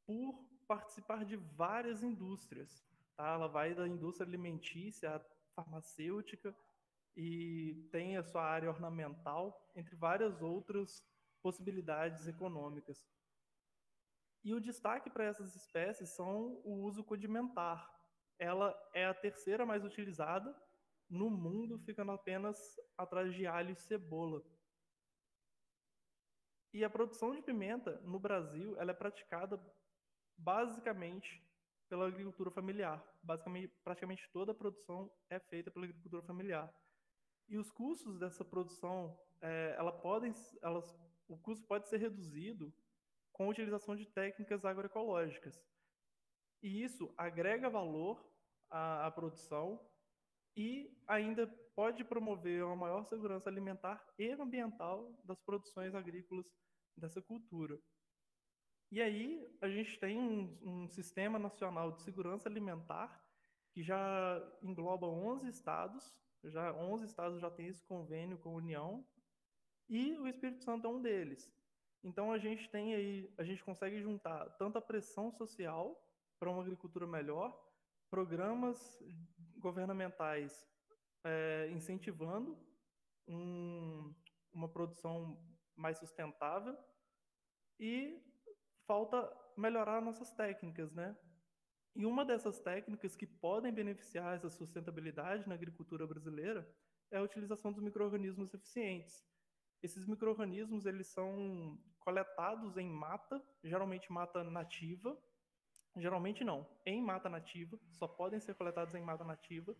por participar de várias indústrias, tá? Ela vai da indústria alimentícia à farmacêutica e tem a sua área ornamental, entre várias outras possibilidades econômicas. E o destaque para essas espécies são o uso condimentar. Ela é a terceira mais utilizada no mundo, ficando apenas atrás de alho e cebola. E a produção de pimenta no Brasil, ela é praticada basicamente pela agricultura familiar. Basicamente, praticamente toda a produção é feita pela agricultura familiar. E os custos dessa produção, o custo pode ser reduzido com a utilização de técnicas agroecológicas. E isso agrega valor à produção e ainda pode promover uma maior segurança alimentar e ambiental das produções agrícolas dessa cultura. E aí a gente tem um Sistema Nacional de Segurança Alimentar que já engloba 11 estados, 11 estados já têm esse convênio com a União, e o Espírito Santo é um deles. Então a gente consegue juntar tanto a pressão social para uma agricultura melhor, programas governamentais incentivando uma produção mais sustentável, e falta melhorar nossas técnicas, né? E uma dessas técnicas que podem beneficiar essa sustentabilidade na agricultura brasileira é a utilização dos micro-organismos eficientes. Esses micro-organismos, eles são coletados em mata, geralmente mata nativa, geralmente não, em mata nativa, só podem ser coletados em mata nativa,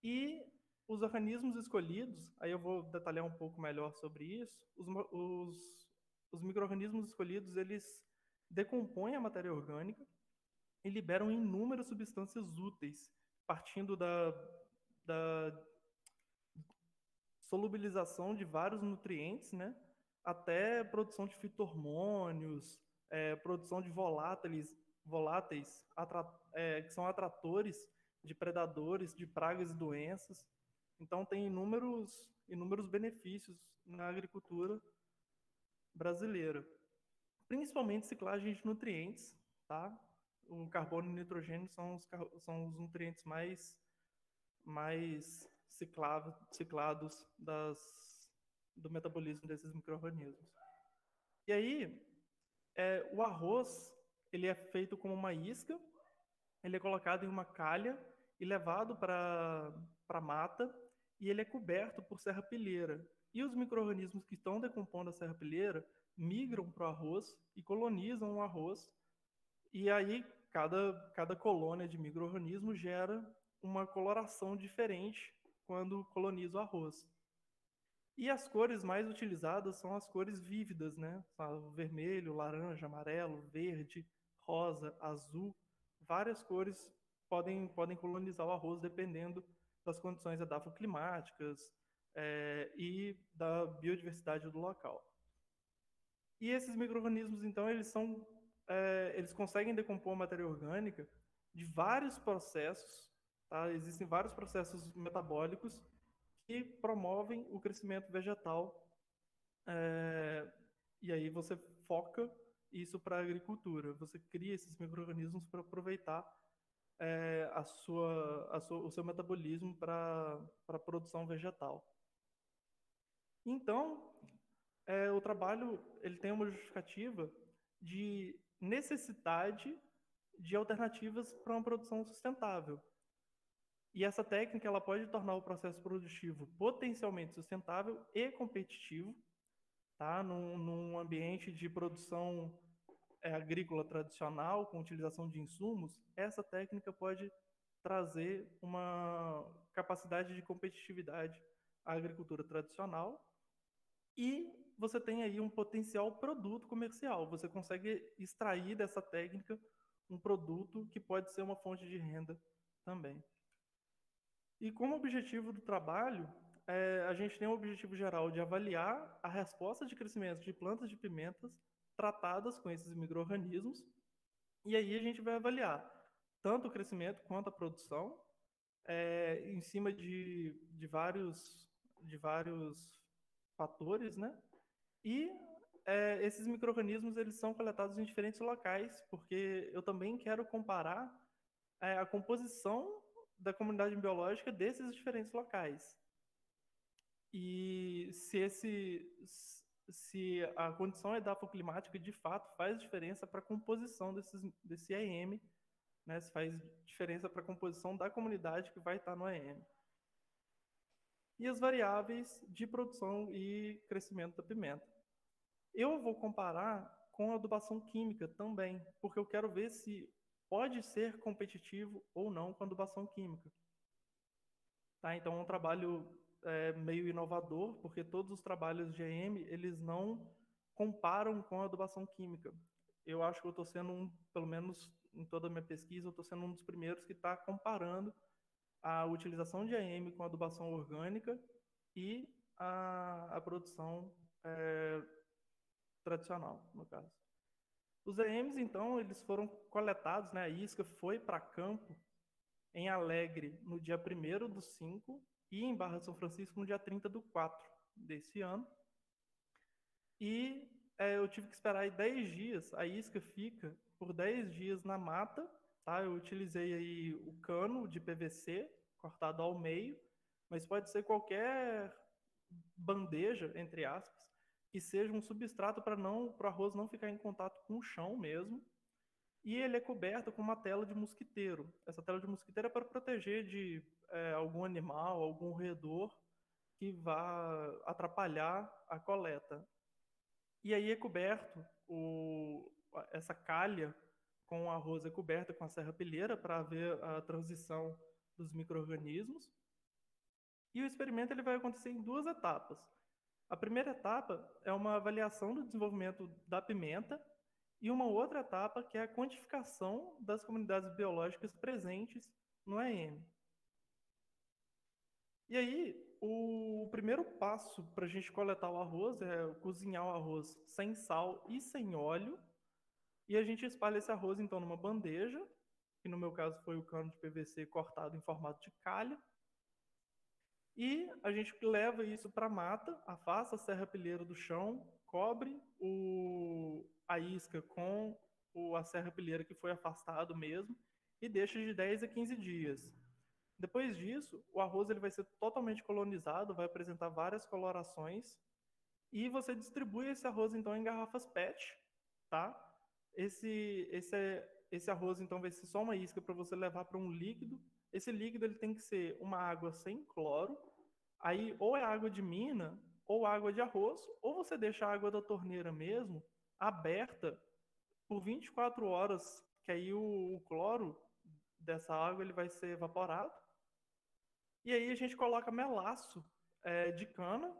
e os organismos escolhidos, aí eu vou detalhar um pouco melhor sobre isso, os micro-organismos escolhidos, eles decompõem a matéria orgânica e liberam inúmeras substâncias úteis, partindo da solubilização de vários nutrientes, né, até produção de fito-hormônios, produção de voláteis que são atratores de predadores, de pragas e doenças. Então, tem inúmeros benefícios na agricultura brasileira, principalmente ciclagem de nutrientes, tá? O carbono e o nitrogênio são os nutrientes mais ciclados do metabolismo desses micro-organismos. E aí, o arroz, ele é feito como uma isca, ele é colocado em uma calha e levado para a mata, e ele é coberto por serrapilheira. E os micro-organismos que estão decompondo a serrapilheira migram para o arroz e colonizam o arroz, e aí cada colônia de micro-organismo gera uma coloração diferente quando coloniza o arroz. E as cores mais utilizadas são as cores vívidas, né? O vermelho, laranja, amarelo, verde, rosa, azul. Várias cores podem colonizar o arroz dependendo das condições edafoclimáticas e da biodiversidade do local. E esses micro-organismos, então, eles conseguem decompor a matéria orgânica de vários processos, tá? Existem vários processos metabólicos que promovem o crescimento vegetal. E aí você foca isso para a agricultura. Você cria esses micro-organismos para aproveitar o seu metabolismo para a produção vegetal. Então, o trabalho ele tem uma justificativa de necessidade de alternativas para uma produção sustentável. E essa técnica ela pode tornar o processo produtivo potencialmente sustentável e competitivo, tá? Num ambiente de produção agrícola tradicional, com utilização de insumos, essa técnica pode trazer uma capacidade de competitividade à agricultura tradicional, e você tem aí um potencial produto comercial. Você consegue extrair dessa técnica um produto que pode ser uma fonte de renda também. E como objetivo do trabalho, a gente tem o objetivo geral de avaliar a resposta de crescimento de plantas de pimentas tratadas com esses micro-organismos, e aí a gente vai avaliar tanto o crescimento quanto a produção, em cima de vários fatores, né? E esses micro-organismos eles são coletados em diferentes locais, porque eu também quero comparar a composição da comunidade biológica desses diferentes locais. E se a condição edafoclimática de fato faz diferença para a composição desse AEM, né? Se faz diferença para a composição da comunidade que vai estar no AEM. E as variáveis de produção e crescimento da pimenta. Eu vou comparar com a adubação química também, porque eu quero ver se pode ser competitivo ou não com a adubação química. Tá? Então, é um trabalho meio inovador, porque todos os trabalhos de AEM, eles não comparam com a adubação química. Eu acho que eu estou sendo pelo menos em toda a minha pesquisa, eu estou sendo um dos primeiros que está comparando a utilização de AEM com a adubação orgânica e a produção tradicional, no caso. Os AEMs, então, eles foram coletados, né? A isca foi para campo em Alegre no dia 1º/5 e em Barra de São Francisco no dia 30/4 desse ano. E eu tive que esperar aí 10 dias. A isca fica por 10 dias na mata, tá? Eu utilizei aí o cano de PVC cortado ao meio, mas pode ser qualquer bandeja, entre aspas, que seja um substrato para o arroz não ficar em contato com o chão mesmo. E ele é coberto com uma tela de mosquiteiro. Essa tela de mosquiteiro é para proteger de algum animal, algum roedor que vá atrapalhar a coleta. E aí é coberto, essa calha com o arroz é coberta com a serrapilheira para ver a transição dos micro-organismos. E o experimento ele vai acontecer em 2 etapas. A primeira etapa é uma avaliação do desenvolvimento da pimenta, e uma outra etapa que é a quantificação das comunidades biológicas presentes no AEM. E aí, o primeiro passo para a gente coletar o arroz é cozinhar o arroz sem sal e sem óleo, e a gente espalha esse arroz, então, numa bandeja, que no meu caso foi o cano de PVC cortado em formato de calha. E a gente leva isso para a mata, afasta a serrapilheira do chão, cobre a isca com a serrapilheira que foi afastado mesmo e deixa de 10 a 15 dias. Depois disso, o arroz ele vai ser totalmente colonizado, vai apresentar várias colorações e você distribui esse arroz então em garrafas PET, tá? Esse arroz então vai ser só uma isca para você levar para um líquido. Esse líquido ele tem que ser uma água sem cloro. Aí ou é água de mina ou água de arroz, ou você deixa a água da torneira mesmo aberta por 24 horas, que aí o cloro dessa água ele vai ser evaporado. E aí a gente coloca melaço de cana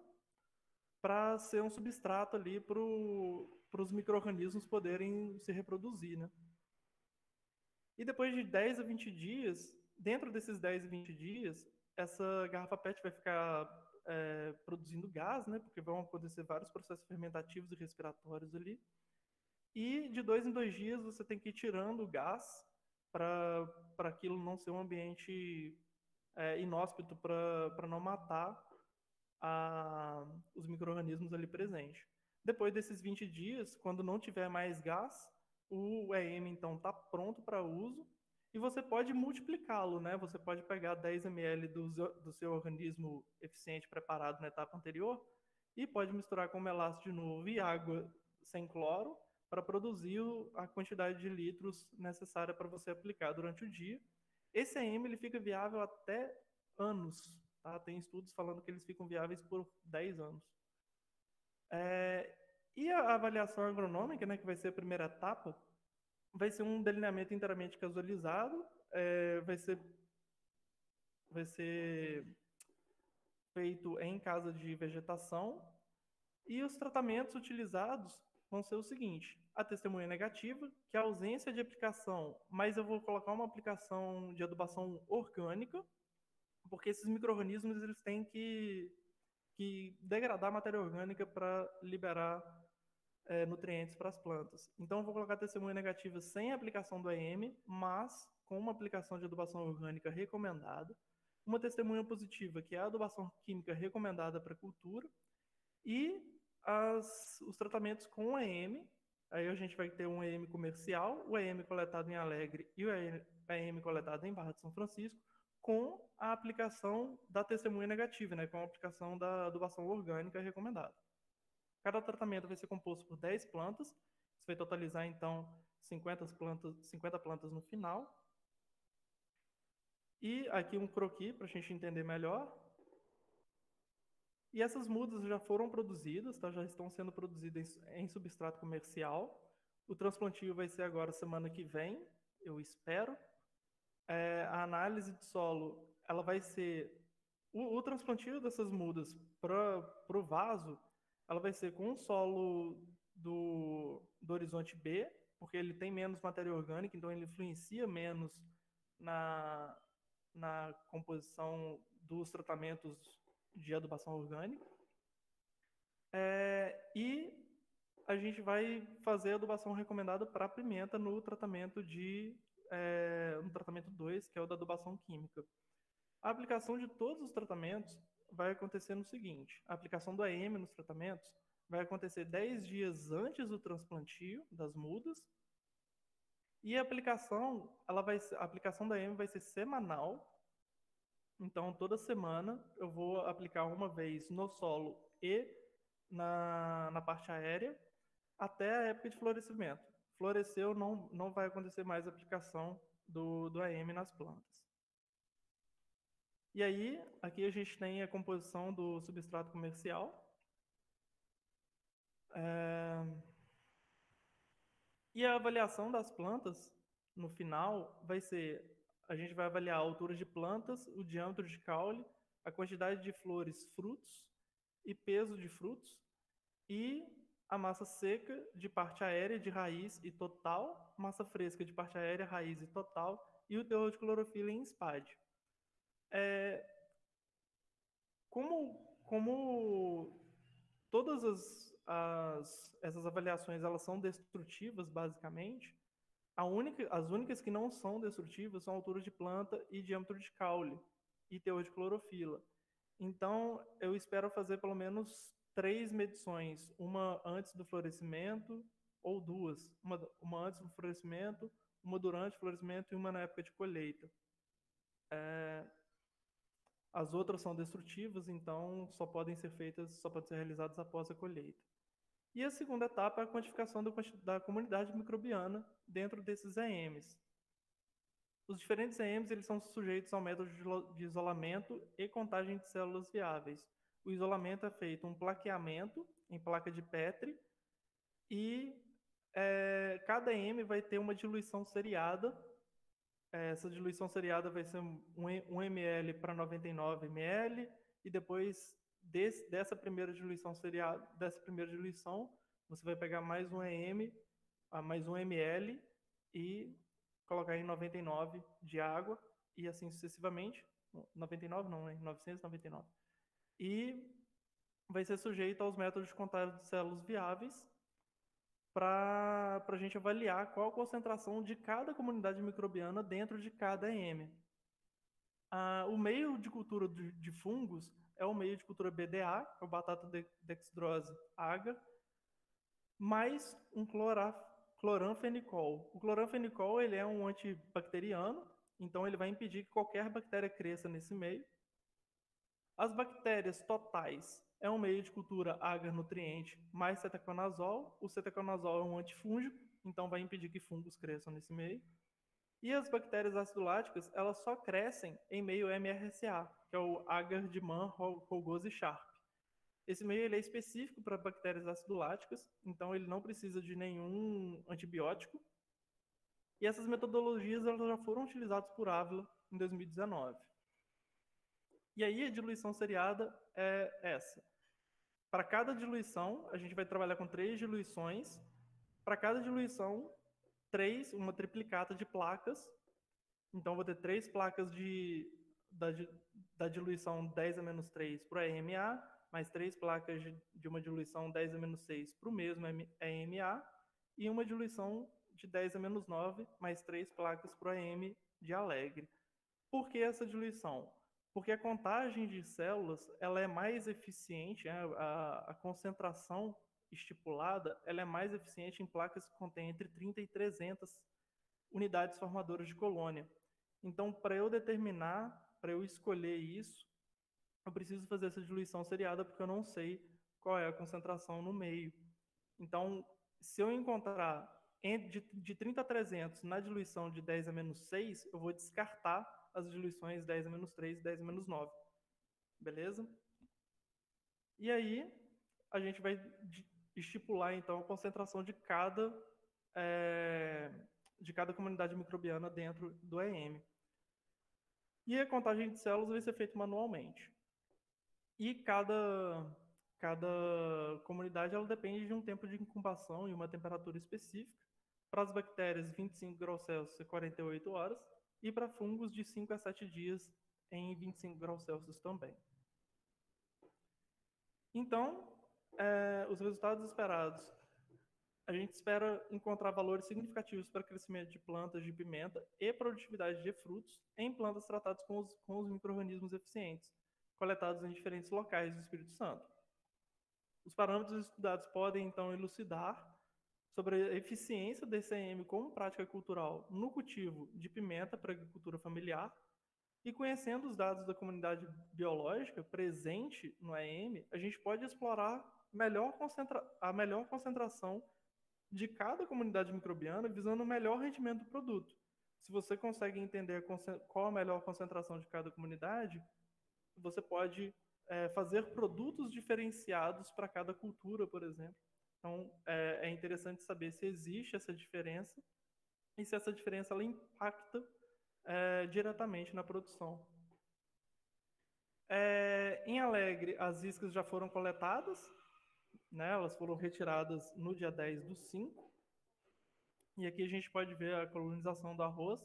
para ser um substrato ali para os micro-organismos poderem se reproduzir, né? E depois de 10 a 20 dias, dentro desses 10 a 20 dias, essa garrafa PET vai ficar produzindo gás, né? Porque vão acontecer vários processos fermentativos e respiratórios ali. E de 2 em 2 dias você tem que ir tirando o gás para aquilo não ser um ambiente inóspito para não matar os micro-organismos ali presentes. Depois desses 20 dias, quando não tiver mais gás, o EM então está pronto para uso e você pode multiplicá-lo, né? Você pode pegar 10 ml do seu organismo eficiente preparado na etapa anterior e pode misturar com melaço de novo e água sem cloro para produzir a quantidade de litros necessária para você aplicar durante o dia. Esse EM ele fica viável até anos, tá? Tem estudos falando que eles ficam viáveis por 10 anos. E a avaliação agronômica, né, que vai ser a primeira etapa, vai ser um delineamento inteiramente casualizado, vai ser feito em casa de vegetação, e os tratamentos utilizados vão ser o seguinte: a testemunha negativa, que é a ausência de aplicação, mas eu vou colocar uma aplicação de adubação orgânica, porque esses micro-organismos eles têm que degradar a matéria orgânica para liberar nutrientes para as plantas. Então, eu vou colocar testemunha negativa sem aplicação do EM, mas com uma aplicação de adubação orgânica recomendada. Uma testemunha positiva, que é a adubação química recomendada para cultura. E os tratamentos com EM. Aí a gente vai ter um EM comercial, o EM coletado em Alegre e o EM coletado em Barra de São Francisco, com a aplicação da testemunha negativa, né, com a aplicação da adubação orgânica recomendada. Cada tratamento vai ser composto por 10 plantas, isso vai totalizar, então, 50 plantas no final. E aqui um croquis para a gente entender melhor. E essas mudas já foram produzidas, tá? Já estão sendo produzidas em substrato comercial. O transplantio vai ser agora semana que vem, eu espero. A análise de solo, ela vai ser... O transplantio dessas mudas para o vaso, ela vai ser com o solo do horizonte B, porque ele tem menos matéria orgânica, então ele influencia menos na composição dos tratamentos de adubação orgânica. E a gente vai fazer a adubação recomendada para a pimenta no tratamento 2, que é o da adubação química. A aplicação de todos os tratamentos vai acontecer no seguinte: a aplicação do EM nos tratamentos vai acontecer 10 dias antes do transplantio das mudas, e a aplicação da EM vai ser semanal. Então, toda semana eu vou aplicar uma vez no solo e na parte aérea, até a época de florescimento. Floresceu, não vai acontecer mais a aplicação do EM nas plantas. E aí, aqui a gente tem a composição do substrato comercial. E a avaliação das plantas, no final, vai ser... A gente vai avaliar a altura de plantas, o diâmetro de caule, a quantidade de flores, frutos e peso de frutos, e a massa seca de parte aérea, de raiz e total, massa fresca de parte aérea, raiz e total, e o teor de clorofila em SPAD. Como todas essas avaliações elas são destrutivas, basicamente, As únicas que não são destrutivas são altura de planta e diâmetro de caule e teor de clorofila. Então, eu espero fazer pelo menos 3 medições, uma antes do florescimento, ou duas, uma antes do florescimento, uma durante o florescimento e uma na época de colheita. As outras são destrutivas, então só podem ser realizadas após a colheita. E a segunda etapa é a quantificação da comunidade microbiana dentro desses EMs. Os diferentes EMs eles são sujeitos ao método de isolamento e contagem de células viáveis. O isolamento é feito um plaqueamento em placa de Petri e cada EM vai ter uma diluição seriada. Essa diluição seriada vai ser 1 ml para 99 ml e depois dessa primeira diluição você vai pegar mais um EM, mais 1 ml e colocar em 99 de água e assim sucessivamente. 99 não, né? 999. E vai ser sujeito aos métodos de contagem de células viáveis para a gente avaliar qual a concentração de cada comunidade microbiana dentro de cada EM. O meio de cultura de fungos é o meio de cultura BDA, que é o batata dextrose agar, mais um cloranfenicol. O cloranfenicol ele é um antibacteriano, então ele vai impedir que qualquer bactéria cresça nesse meio. As bactérias totais é um meio de cultura agar-nutriente mais cetaconazol. O cetaconazol é um antifúngico, então vai impedir que fungos cresçam nesse meio. E as bactérias acidoláticas, elas só crescem em meio MRSA, que é o agar de Mann, Rogose e Sharp. Esse meio ele é específico para bactérias acidoláticas, então ele não precisa de nenhum antibiótico. E essas metodologias elas já foram utilizadas por Ávila em 2019. E aí a diluição seriada é essa. Para cada diluição, a gente vai trabalhar com 3 diluições. Para cada diluição, uma triplicata de placas. Então, vou ter 3 placas da diluição 10 a menos 3 para o EMA, mais 3 placas de uma diluição 10 a menos 6 para o mesmo EMA, e uma diluição de 10 a menos 9, mais 3 placas para o EM de Alegre. Por que essa diluição? Porque a contagem de células ela é mais eficiente, a concentração estipulada ela é mais eficiente em placas que contêm entre 30 e 300 unidades formadoras de colônia. Então, para eu escolher isso, eu preciso fazer essa diluição seriada porque eu não sei qual é a concentração no meio. Então, se eu encontrar de 30 a 300 na diluição de 10 a menos 6, eu vou descartar as diluições 10 a menos 3 e 10 a menos 9. Beleza? E aí, a gente vai estipular, então, a concentração de cada comunidade microbiana dentro do EM. E a contagem de células vai ser feita manualmente. E cada comunidade ela depende de um tempo de incubação e uma temperatura específica. Para as bactérias, 25 graus Celsius e 48 horas. E para fungos, de 5 a 7 dias em 25 graus Celsius também. Então, os resultados esperados. A gente espera encontrar valores significativos para crescimento de plantas de pimenta e produtividade de frutos em plantas tratadas com os micro-organismos eficientes, coletados em diferentes locais do Espírito Santo. Os parâmetros estudados podem, então, elucidar sobre a eficiência desse EM como prática cultural no cultivo de pimenta para agricultura familiar e conhecendo os dados da comunidade biológica presente no EM, a gente pode explorar a melhor concentração de cada comunidade microbiana visando o melhor rendimento do produto. Se você consegue entender qual a melhor concentração de cada comunidade, você pode fazer produtos diferenciados para cada cultura, por exemplo. Então, é interessante saber se existe essa diferença e se essa diferença ela impacta diretamente na produção. Em Alegre, as iscas já foram coletadas, né? Elas foram retiradas no dia 10/5. E aqui a gente pode ver a colonização do arroz.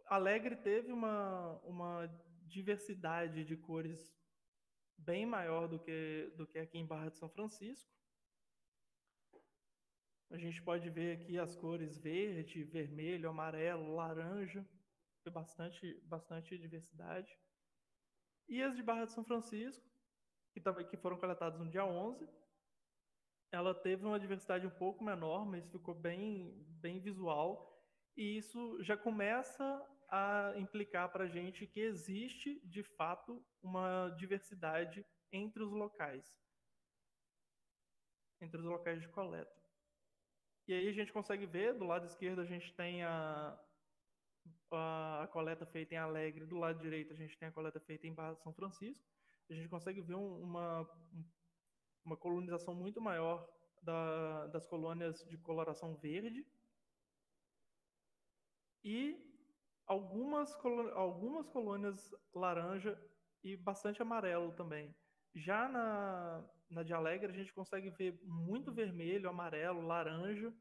Alegre teve uma diversidade de cores bem maior do que aqui em Barra de São Francisco. A gente pode ver aqui as cores verde, vermelho, amarelo, laranja, tem bastante diversidade. E as de Barra de São Francisco, que foram coletadas no dia 11, ela teve uma diversidade um pouco menor, mas ficou bem visual. E isso já começa a implicar para a gente que existe, de fato, uma diversidade entre os locais de coleta. E aí a gente consegue ver, do lado esquerdo a gente tem a coleta feita em Alegre, do lado direito a gente tem a coleta feita em Barra de São Francisco. A gente consegue ver uma colonização muito maior das colônias de coloração verde e algumas colônias laranja e bastante amarelo também. Já na de Alegre a gente consegue ver muito vermelho, amarelo, laranja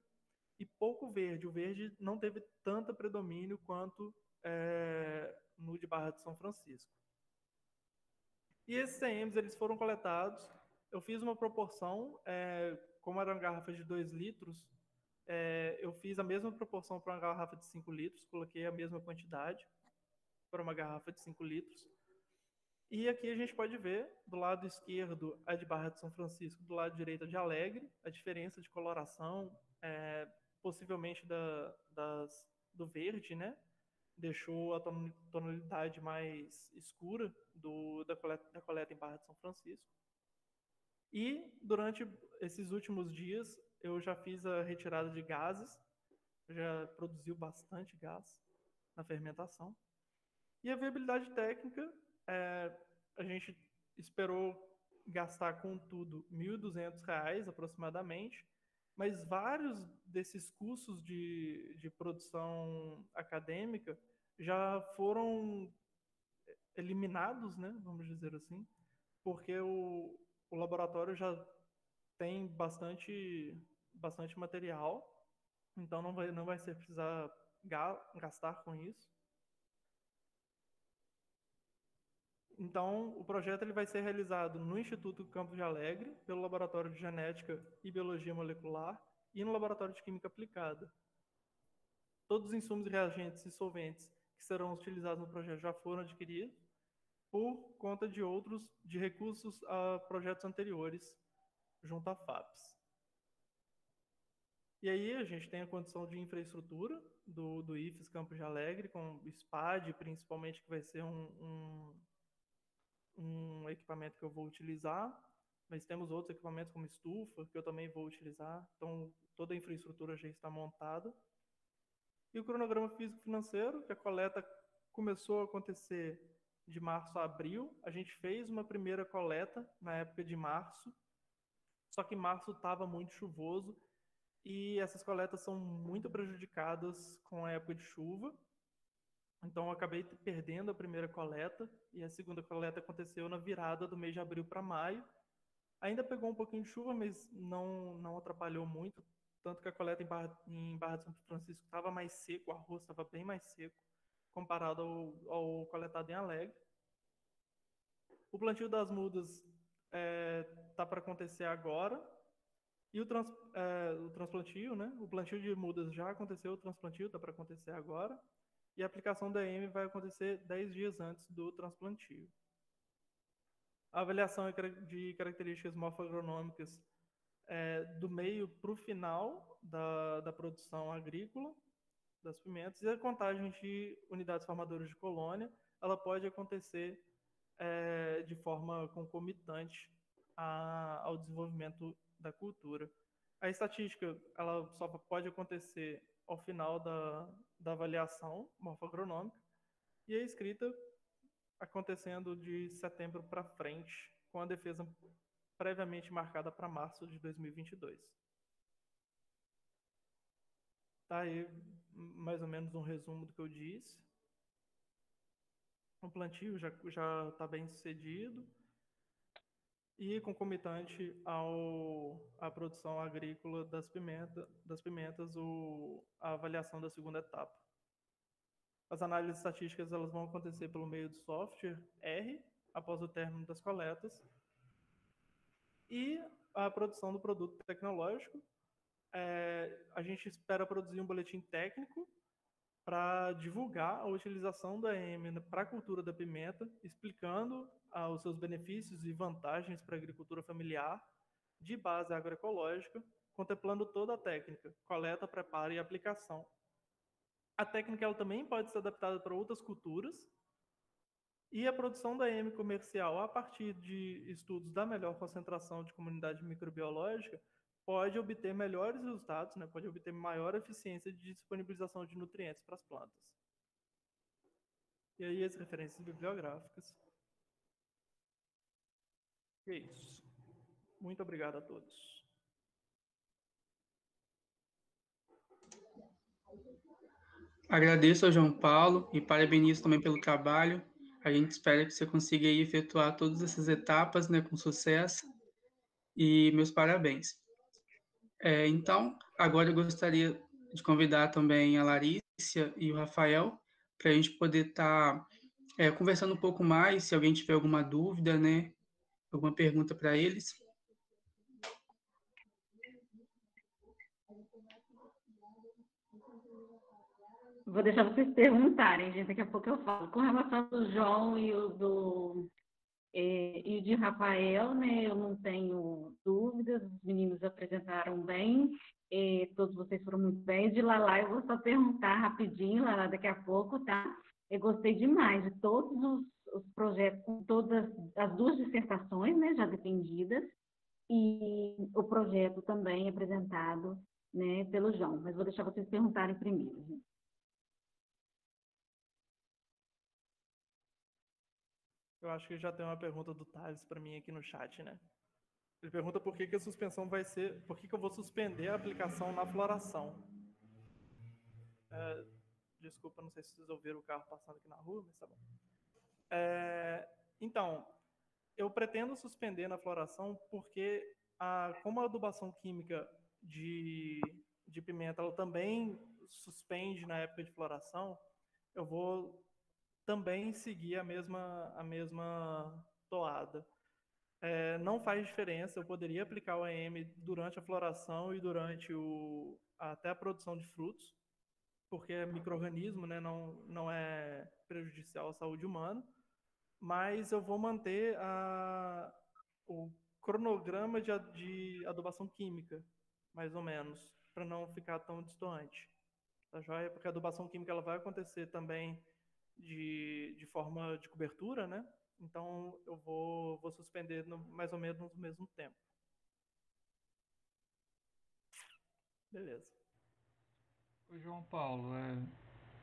e pouco verde. O verde não teve tanto predomínio quanto no de Barra de São Francisco. E esses CMs eles foram coletados. Eu fiz uma proporção, como eram garrafas de 2 litros, eu fiz a mesma proporção para uma garrafa de 5 litros, coloquei a mesma quantidade para uma garrafa de 5 litros. E aqui a gente pode ver, do lado esquerdo, a de Barra de São Francisco, do lado direito, a de Alegre, a diferença de coloração, possivelmente do verde, né? Deixou a tonalidade mais escura da coleta em Barra de São Francisco. E durante esses últimos dias, eu já fiz a retirada de gases, já produziu bastante gás na fermentação. E a viabilidade técnica, a gente esperou gastar com tudo R$ 1.200 aproximadamente, mas vários desses custos de produção acadêmica já foram eliminados, né, vamos dizer assim, porque o laboratório já tem bastante material, então não vai ser precisar gastar com isso. Então, o projeto ele vai ser realizado no Instituto Campos de Alegre, pelo Laboratório de Genética e Biologia Molecular e no Laboratório de Química Aplicada. Todos os insumos, reagentes e solventes que serão utilizados no projeto já foram adquiridos por conta de recursos a projetos anteriores junto à FAPES. E aí a gente tem a condição de infraestrutura do IFES Campos de Alegre, com o SPAD, principalmente, que vai ser um equipamento que eu vou utilizar, mas temos outros equipamentos como estufa, que eu também vou utilizar, então toda a infraestrutura já está montada. E o cronograma físico-financeiro, que a coleta começou a acontecer de março a abril. A gente fez uma primeira coleta na época de março, só que março estava muito chuvoso e essas coletas são muito prejudicadas com a época de chuva. Então eu acabei perdendo a primeira coleta e a segunda coleta aconteceu na virada do mês de abril para maio. Ainda pegou um pouquinho de chuva, mas não atrapalhou muito, tanto que a coleta em Barra de São Francisco estava mais seco, o arroz estava bem mais seco comparado ao coletado em Alegre. O plantio das mudas está para acontecer agora. E o transplantio, né? O plantio de mudas já aconteceu, o transplantio está para acontecer agora. E a aplicação da EM vai acontecer 10 dias antes do transplantio. A avaliação de características morfoagronômicas do meio para o final da produção agrícola das pimentas e a contagem de unidades formadoras de colônia, ela pode acontecer de forma concomitante ao desenvolvimento da cultura. A estatística ela só pode acontecer ao final da avaliação morfoagronômica e a escrita acontecendo de setembro para frente, com a defesa previamente marcada para março de 2022. Tá aí mais ou menos um resumo do que eu disse. O plantio já está bem sucedido e concomitante à produção agrícola das pimentas, a avaliação da segunda etapa. As análises estatísticas elas vão acontecer pelo meio do software R, após o término das coletas, e a produção do produto tecnológico a gente espera produzir um boletim técnico para divulgar a utilização do EM para a cultura da pimenta, explicando os seus benefícios e vantagens para a agricultura familiar de base agroecológica, contemplando toda a técnica, coleta, preparo e aplicação. A técnica ela também pode ser adaptada para outras culturas, e a produção da EM comercial, a partir de estudos da melhor concentração de comunidade microbiológica, pode obter melhores resultados, né? Pode obter maior eficiência de disponibilização de nutrientes para as plantas. E aí as referências bibliográficas. E é isso. Muito obrigado a todos. Agradeço ao João Paulo e parabenizo também pelo trabalho. A gente espera que você consiga aí efetuar todas essas etapas, né, com sucesso. E meus parabéns. Então, agora eu gostaria de convidar também a Larissa e o Rafael para a gente poder estar conversando um pouco mais, se alguém tiver alguma dúvida, né, alguma pergunta para eles. Vou deixar vocês perguntarem, gente, daqui a pouco eu falo. Com relação ao João e o de Rafael, né, eu não tenho dúvidas, os meninos apresentaram bem, todos vocês foram muito bem. De Lala, eu vou só perguntar rapidinho, Lala, daqui a pouco, tá? Eu gostei demais de todos os projetos, com todas as 2 dissertações, né, já defendidas, e o projeto também apresentado, né, pelo João. Mas vou deixar vocês perguntarem primeiro, gente. Eu acho que já tem uma pergunta do Thales para mim aqui no chat, né? Ele pergunta por que a suspensão vai ser... Por que eu vou suspender a aplicação na floração? Desculpa, não sei se vocês ouviram o carro passando aqui na rua, mas tá bom. Então, eu pretendo suspender na floração porque, como a adubação química de pimenta ela também suspende na época de floração, eu vou também seguir a mesma toada. Não faz diferença, eu poderia aplicar o EM durante a floração e durante até a produção de frutos, porque é micro-organismo, né, não é prejudicial à saúde humana, mas eu vou manter o cronograma de adubação química, mais ou menos, para não ficar tão distante. Tá joia? Porque a adubação química ela vai acontecer também de forma de cobertura, né? Então eu vou suspender mais ou menos no mesmo tempo. Beleza. Oi, João Paulo,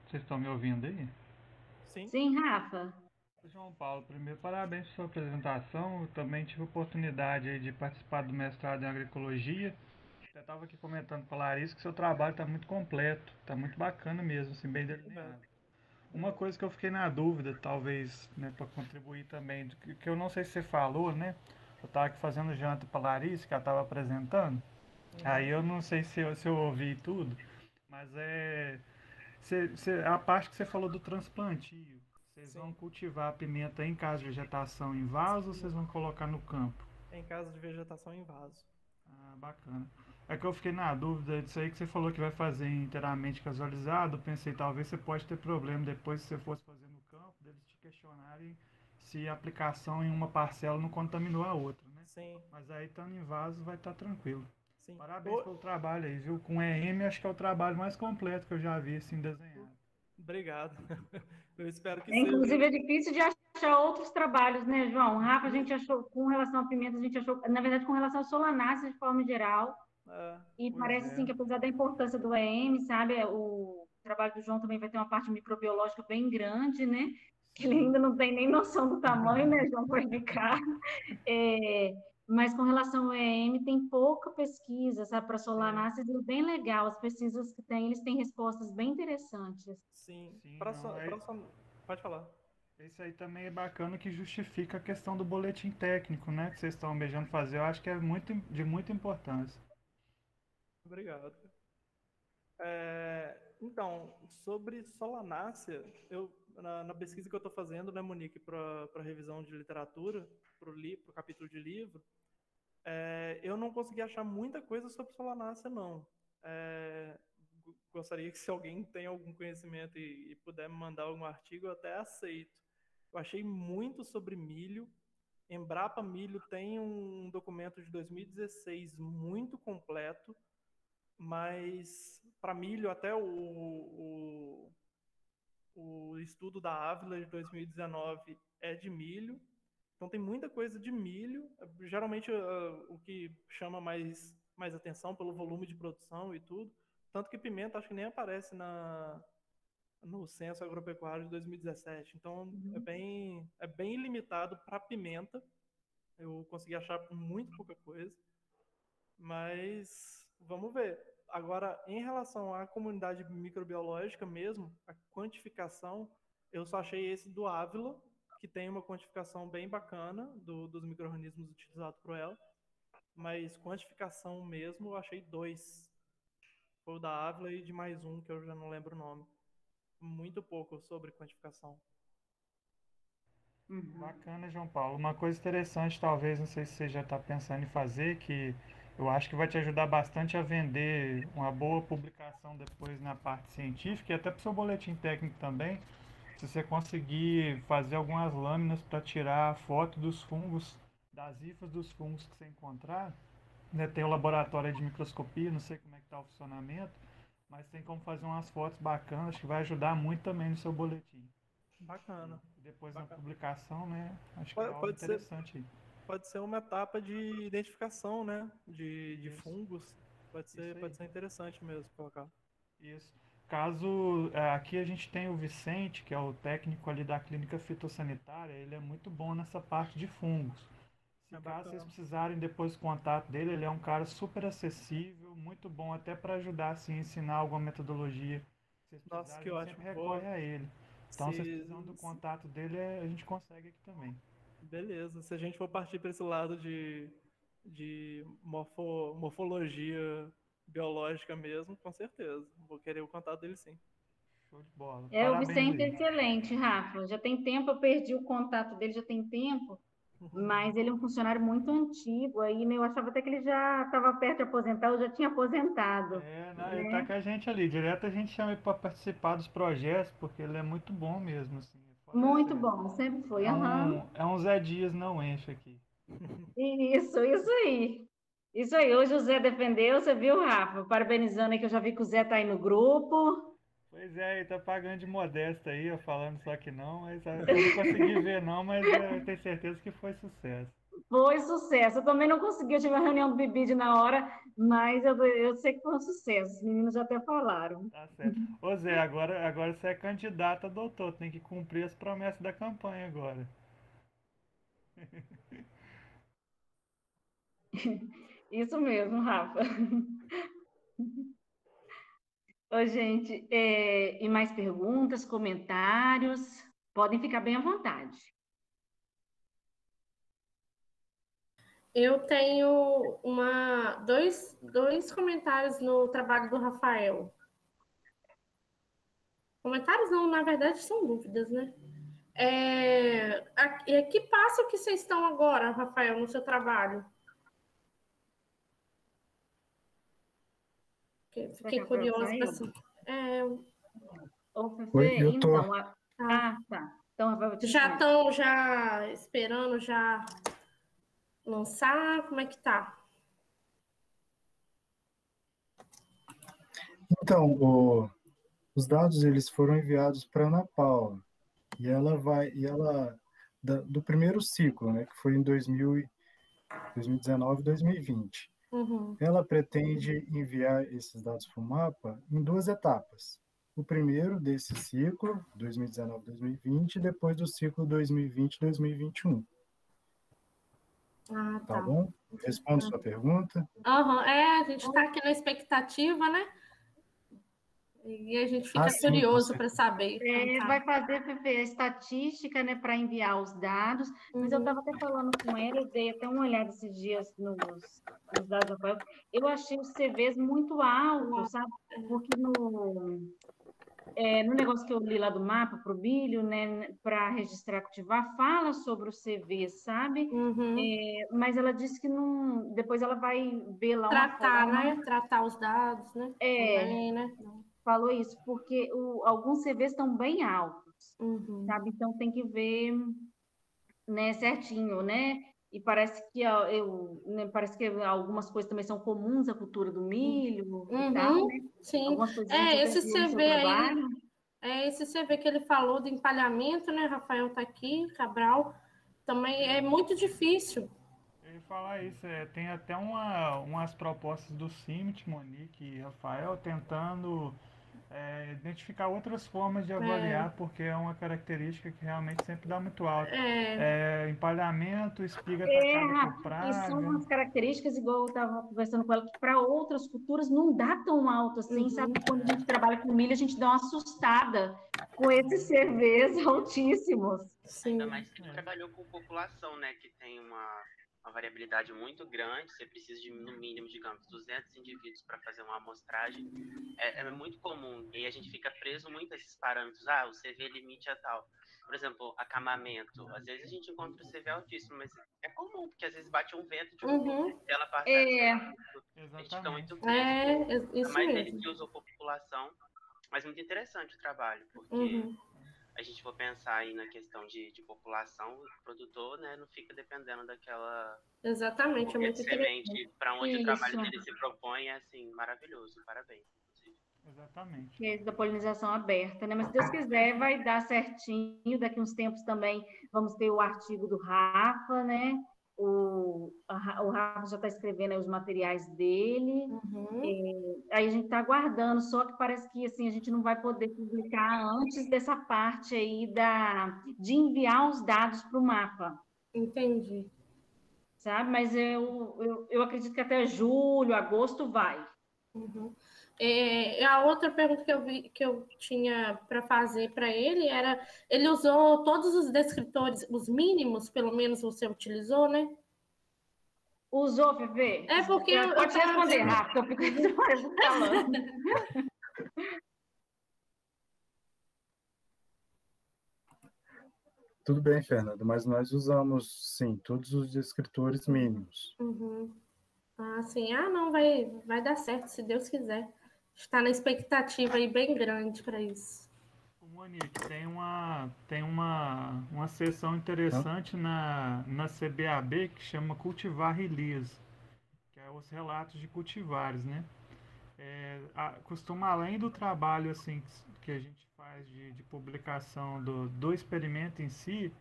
vocês estão me ouvindo aí? Sim? Sim, Rafa. João Paulo, primeiro, parabéns pela sua apresentação. Eu também tive a oportunidade aí de participar do mestrado em agroecologia. Eu estava aqui comentando com a Larissa que seu trabalho está muito completo, está muito bacana mesmo, assim, bem delineado. Uma coisa que eu fiquei na dúvida, talvez, né, para contribuir também, que eu não sei se você falou, né? Eu estava aqui fazendo janta para a Larissa, que ela estava apresentando. Aí eu não sei se eu ouvi tudo, mas a parte que você falou do transplantio. Vocês vão cultivar a pimenta em casa de vegetação em vaso ou vocês vão colocar no campo? Em casa de vegetação em vaso. Ah, bacana. É que eu fiquei na dúvida disso aí que você falou que vai fazer inteiramente casualizado. Eu pensei, talvez você pode ter problema depois se você fosse fazer no campo, deles te questionarem se a aplicação em uma parcela não contaminou a outra, né? Sim. Mas aí estando em vaso vai estar tranquilo. Sim. Parabéns pelo trabalho aí, viu? Com EM acho que é o trabalho mais completo que eu já vi assim desenhado. Obrigado. Eu espero que Inclusive, seja. é difícil de achar outros trabalhos, né, João? Rafa, a gente achou, com relação à pimenta, a gente achou, na verdade, com relação ao solanácea de forma geral, e parece, assim, que apesar da importância do EM, sabe, o trabalho do João também vai ter uma parte microbiológica bem grande, né? Que ele ainda não tem nem noção do tamanho, né, João, para ficar. Mas com relação ao EM, tem pouca pesquisa, sabe, para solanáceas, e bem legal. As pesquisas que tem, eles têm respostas bem interessantes. Sim. Não, Pode falar. Isso aí também é bacana que justifica a questão do boletim técnico, né? Que vocês estão almejando fazer. Eu acho que é de muita importância. Obrigado. Então, sobre solanácea, na pesquisa que eu estou fazendo, né, Monique, para revisão de literatura, para o capítulo de livro, eu não consegui achar muita coisa sobre solanácea, não. Gostaria que se alguém tem algum conhecimento e puder me mandar algum artigo, eu até aceito. Eu achei muito sobre milho. Embrapa Milho tem um documento de 2016 muito completo, mas para milho até o estudo da Ávila de 2019 é de milho. Então tem muita coisa de milho. Geralmente o que chama mais atenção pelo volume de produção e tudo. Tanto que pimenta acho que nem aparece no Censo Agropecuário de 2017. Então é bem limitado para pimenta. Eu consegui achar muito pouca coisa. Mas vamos ver. Agora, em relação à comunidade microbiológica mesmo, a quantificação, eu só achei esse do Ávila, que tem uma quantificação bem bacana dos micro-organismos utilizados por ela. Mas quantificação mesmo, eu achei 2. Foi o da Ávila e de mais um, que eu já não lembro o nome. Muito pouco sobre quantificação. Bacana, João Paulo. Uma coisa interessante, talvez, não sei se você já está pensando em fazer, que eu acho que vai te ajudar bastante a vender uma boa publicação depois na parte científica e até para o seu boletim técnico também, se você conseguir fazer algumas lâminas para tirar foto dos fungos, das hifas dos fungos que você encontrar, né? Tem o laboratório de microscopia, não sei como é que está o funcionamento, mas tem como fazer umas fotos bacanas que vai ajudar muito também no seu boletim. Bacana. Depois Bacana. na publicação, né? Acho que é algo Pode ser, interessante. pode ser uma etapa de identificação, né? De fungos. Pode ser interessante mesmo colocar. Isso. Caso aqui a gente tem o Vicente, que é o técnico ali da clínica fitossanitária, ele é muito bom nessa parte de fungos. Se caso vocês precisarem depois do contato dele, ele é um cara super acessível, muito bom até para ajudar assim, a ensinar alguma metodologia. Se vocês Nossa, que precisarem, ótimo. sempre recorre a ele. Então, se vocês precisam do contato dele, a gente consegue aqui também. Beleza. Se a gente for partir para esse lado de morfologia biológica mesmo, com certeza. Vou querer o contato dele, sim. Show de bola. O Vicente é excelente, Rafa. Já tem tempo, eu perdi o contato dele, já tem tempo, mas ele é um funcionário muito antigo, aí né, eu achava até que ele já estava perto de aposentar, eu já tinha aposentado. Não, ele tá com a gente ali, direto a gente chama ele para participar dos projetos, porque ele é muito bom mesmo, assim. Muito bom, sempre foi. É um Zé Dias não enche aqui. Isso aí. Isso aí, hoje o Zé defendeu, você viu, Rafa? Parabenizando aí, que eu já vi que o Zé tá aí no grupo. Pois é, ele tá pagando de modesta aí, eu falando só que não, mas eu não consegui ver não, mas eu tenho certeza que foi sucesso. Foi sucesso. Eu também não consegui, eu tive uma reunião do Bibide na hora, mas eu sei que foi um sucesso. Os meninos já até falaram. Tá certo. Ô Zé, agora você é candidato a doutor, tem que cumprir as promessas da campanha agora. Isso mesmo, Rafa. Ô, gente, e mais perguntas, comentários? Podem ficar bem à vontade. Eu tenho dois comentários no trabalho do Rafael. Comentários não, na verdade são dúvidas, né? Que passo que vocês estão agora, Rafael, no seu trabalho? Fiquei curiosa para saber. Eu tô... Então, tá. Então, já estão esperando lançar? Como é que tá? Então, os dados eles foram enviados para a Ana Paula e ela do primeiro ciclo, né, que foi em 2019 e 2020. Uhum. Ela pretende enviar esses dados para o mapa em 2 etapas. O primeiro desse ciclo, 2019-2020, e depois do ciclo 2020-2021. Tá bom? Respondo sua pergunta. A gente está aqui na expectativa, né? E a gente fica curioso para saber. Vai fazer a estatística, né, para enviar os dados, mas eu estava até falando com ela, eu dei até uma olhada esses dias nos dados do Rafael. Eu achei os CVs muito altos, sabe? Porque no negócio que eu li lá do mapa para o milho, né, para registrar, cultivar, fala sobre o CV, sabe? Mas ela disse que não. Depois ela vai ver lá Tratar, uma forma. né? Tratar os dados, né? Também, né? Falou isso, porque alguns CVs estão bem altos, sabe? Então tem que ver, né, certinho, né? E parece que parece que algumas coisas também são comuns à cultura do milho e tal, né? Sim. Algumas coisas a gente Esse viu no seu CV trabalho. aí, esse CV que ele falou do empalhamento, né? Rafael tá aqui, Cabral, também é muito difícil. Eu ia falar isso, tem até umas propostas do CIMIT, Monique e Rafael, tentando identificar outras formas de avaliar, porque é uma característica que realmente sempre dá muito alto. Empalhamento, espiga atacada por praga. E são umas características, igual eu estava conversando com ela, que para outras culturas não dá tão alto assim, sabe? Quando a gente trabalha com milho, a gente dá uma assustada com esses CVs altíssimos. Sim. Ainda mais que ele trabalhou com população, né? Que tem uma variabilidade muito grande, você precisa de, no mínimo, digamos, 200 indivíduos para fazer uma amostragem. É muito comum, e a gente fica preso muito a esses parâmetros. O CV limite é tal. Por exemplo, acamamento. Às vezes a gente encontra o CV altíssimo, mas é comum, porque às vezes bate um vento de ela passa. A gente fica muito preso. Isso Mas mesmo. ele que usou população. Mas muito interessante o trabalho, porque a gente for pensar aí na questão de população, o produtor, né, não fica dependendo daquela... Exatamente, é muito semente para onde o trabalho dele se propõe, é assim, maravilhoso, parabéns. Exatamente. Que é da polinização aberta, né? Mas se Deus quiser, vai dar certinho. Daqui uns tempos também vamos ter o artigo do Rafa, né? O Rafa já está escrevendo aí os materiais dele. Aí a gente está aguardando, só que parece que assim, a gente não vai poder publicar antes dessa parte aí de enviar os dados para o mapa. Entendi. Sabe? Mas eu acredito que até julho, agosto vai. A outra pergunta que eu tinha para fazer para ele era: ele usou todos os descritores, os mínimos, pelo menos você utilizou, né? Usou, Fefê? Porque pode responder rápido, eu fico falando. Tudo bem, Fernanda, mas nós usamos, sim, todos os descritores mínimos. Sim. Não, vai dar certo, se Deus quiser. Está na expectativa aí bem grande para isso. Monique, tem uma seção interessante na CBAB que chama Cultivar Release, que é os relatos de cultivares, né? Costuma, além do trabalho assim que a gente faz de publicação do experimento em si,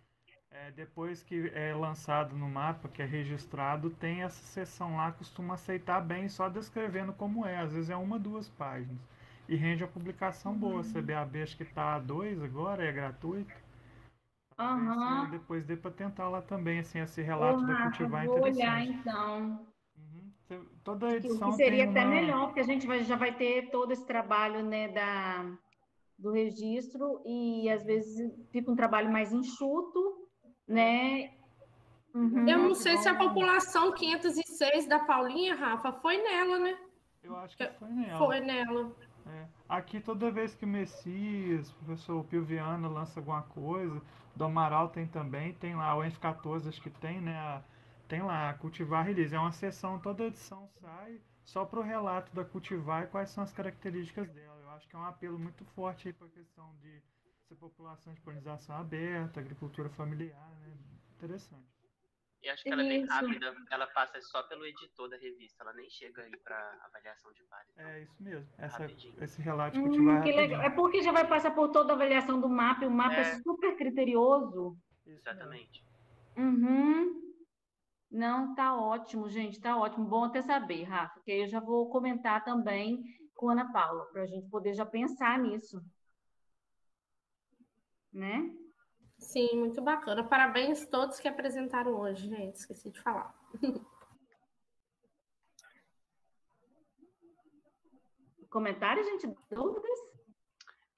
depois que é lançado no mapa, que é registrado, tem essa seção lá, costuma aceitar bem, só descrevendo como é. Às vezes é 1, 2 páginas. E rende a publicação boa. CBAB acho que está A2 agora, é gratuito. Depois dê para tentar lá também, assim, esse relato da cultivar vou interessante. olhar, então. Toda edição que seria tem até melhor, porque a gente já vai ter todo esse trabalho, né, do registro, e às vezes fica um trabalho mais enxuto, né? Eu não sei se a população 506 da Paulinha, Rafa, foi nela, né? Eu acho que foi nela. Foi nela. Aqui, toda vez que o Messias, o professor Pio Viana lança alguma coisa, do Amaral tem também, tem lá o F14, acho que tem, né? Tem lá, Cultivar Release. É uma sessão, toda edição sai só para o relato da Cultivar e quais são as características dela. Eu acho que é um apelo muito forte aí para a questão de ser população de polinização aberta, agricultura familiar, né? Interessante. E acho que ela é bem rápida, ela passa só pelo editor da revista, ela nem chega aí para avaliação de pares. Então, isso mesmo, esse relato de cultivar legal. É porque já vai passar por toda a avaliação do mapa, e o mapa é super criterioso. Exatamente. Não, tá ótimo, gente, tá ótimo. Bom até saber, Rafa, que eu já vou comentar também com a Ana Paula, para a gente poder já pensar nisso. Né? Sim, muito bacana. Parabéns a todos que apresentaram hoje, gente. Esqueci de falar. Comentário, gente? Dúvidas?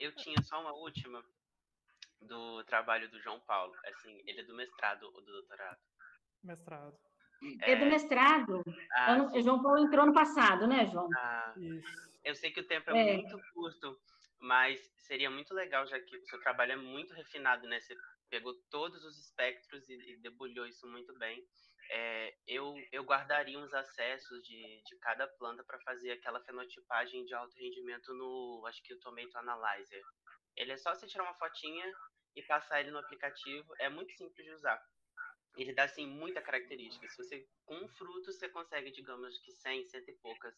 Eu tinha só uma última do trabalho do João Paulo. Assim, ele é do mestrado ou do doutorado? Mestrado. É do mestrado. João Paulo entrou no passado, né, João? Isso. Eu sei que o tempo é muito curto, Mas seria muito legal, já que o seu trabalho é muito refinado, né? Você pegou todos os espectros e debulhou isso muito bem. Eu guardaria uns acessos de cada planta para fazer aquela fenotipagem de alto rendimento no, acho que o Tomato Analyzer. Ele é só você tirar uma fotinha e passar ele no aplicativo. É muito simples de usar. Ele dá, assim, muita característica. Se você, com um fruto, você consegue, digamos que 100 e poucas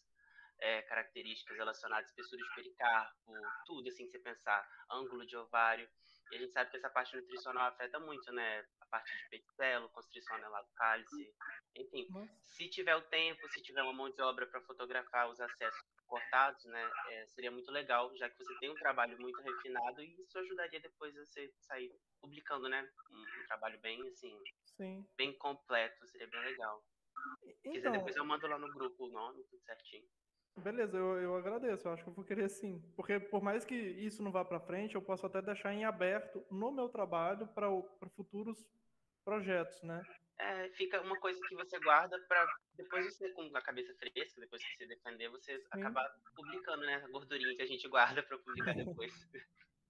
características relacionadas à espessura de pericarpo, tudo, assim, que você pensar, ângulo de ovário. E a gente sabe que essa parte nutricional afeta muito, né? A parte de peticelo, constrição anelar do cálice, enfim. Se tiver o tempo, se tiver uma mão de obra para fotografar os acessos cortados, né? Seria muito legal, já que você tem um trabalho muito refinado e isso ajudaria depois a você sair publicando, né? Um trabalho bem, assim, Sim. bem completo, seria bem legal. Se quiser, depois eu mando lá no grupo o nome, tudo certinho. Beleza, eu agradeço, eu acho que eu vou querer sim. Porque por mais que isso não vá para frente, eu posso até deixar em aberto no meu trabalho para futuros projetos, né? Fica uma coisa que você guarda para depois você, com a cabeça fresca, depois que você defender, você acabar publicando, né? A gordurinha que a gente guarda para publicar depois.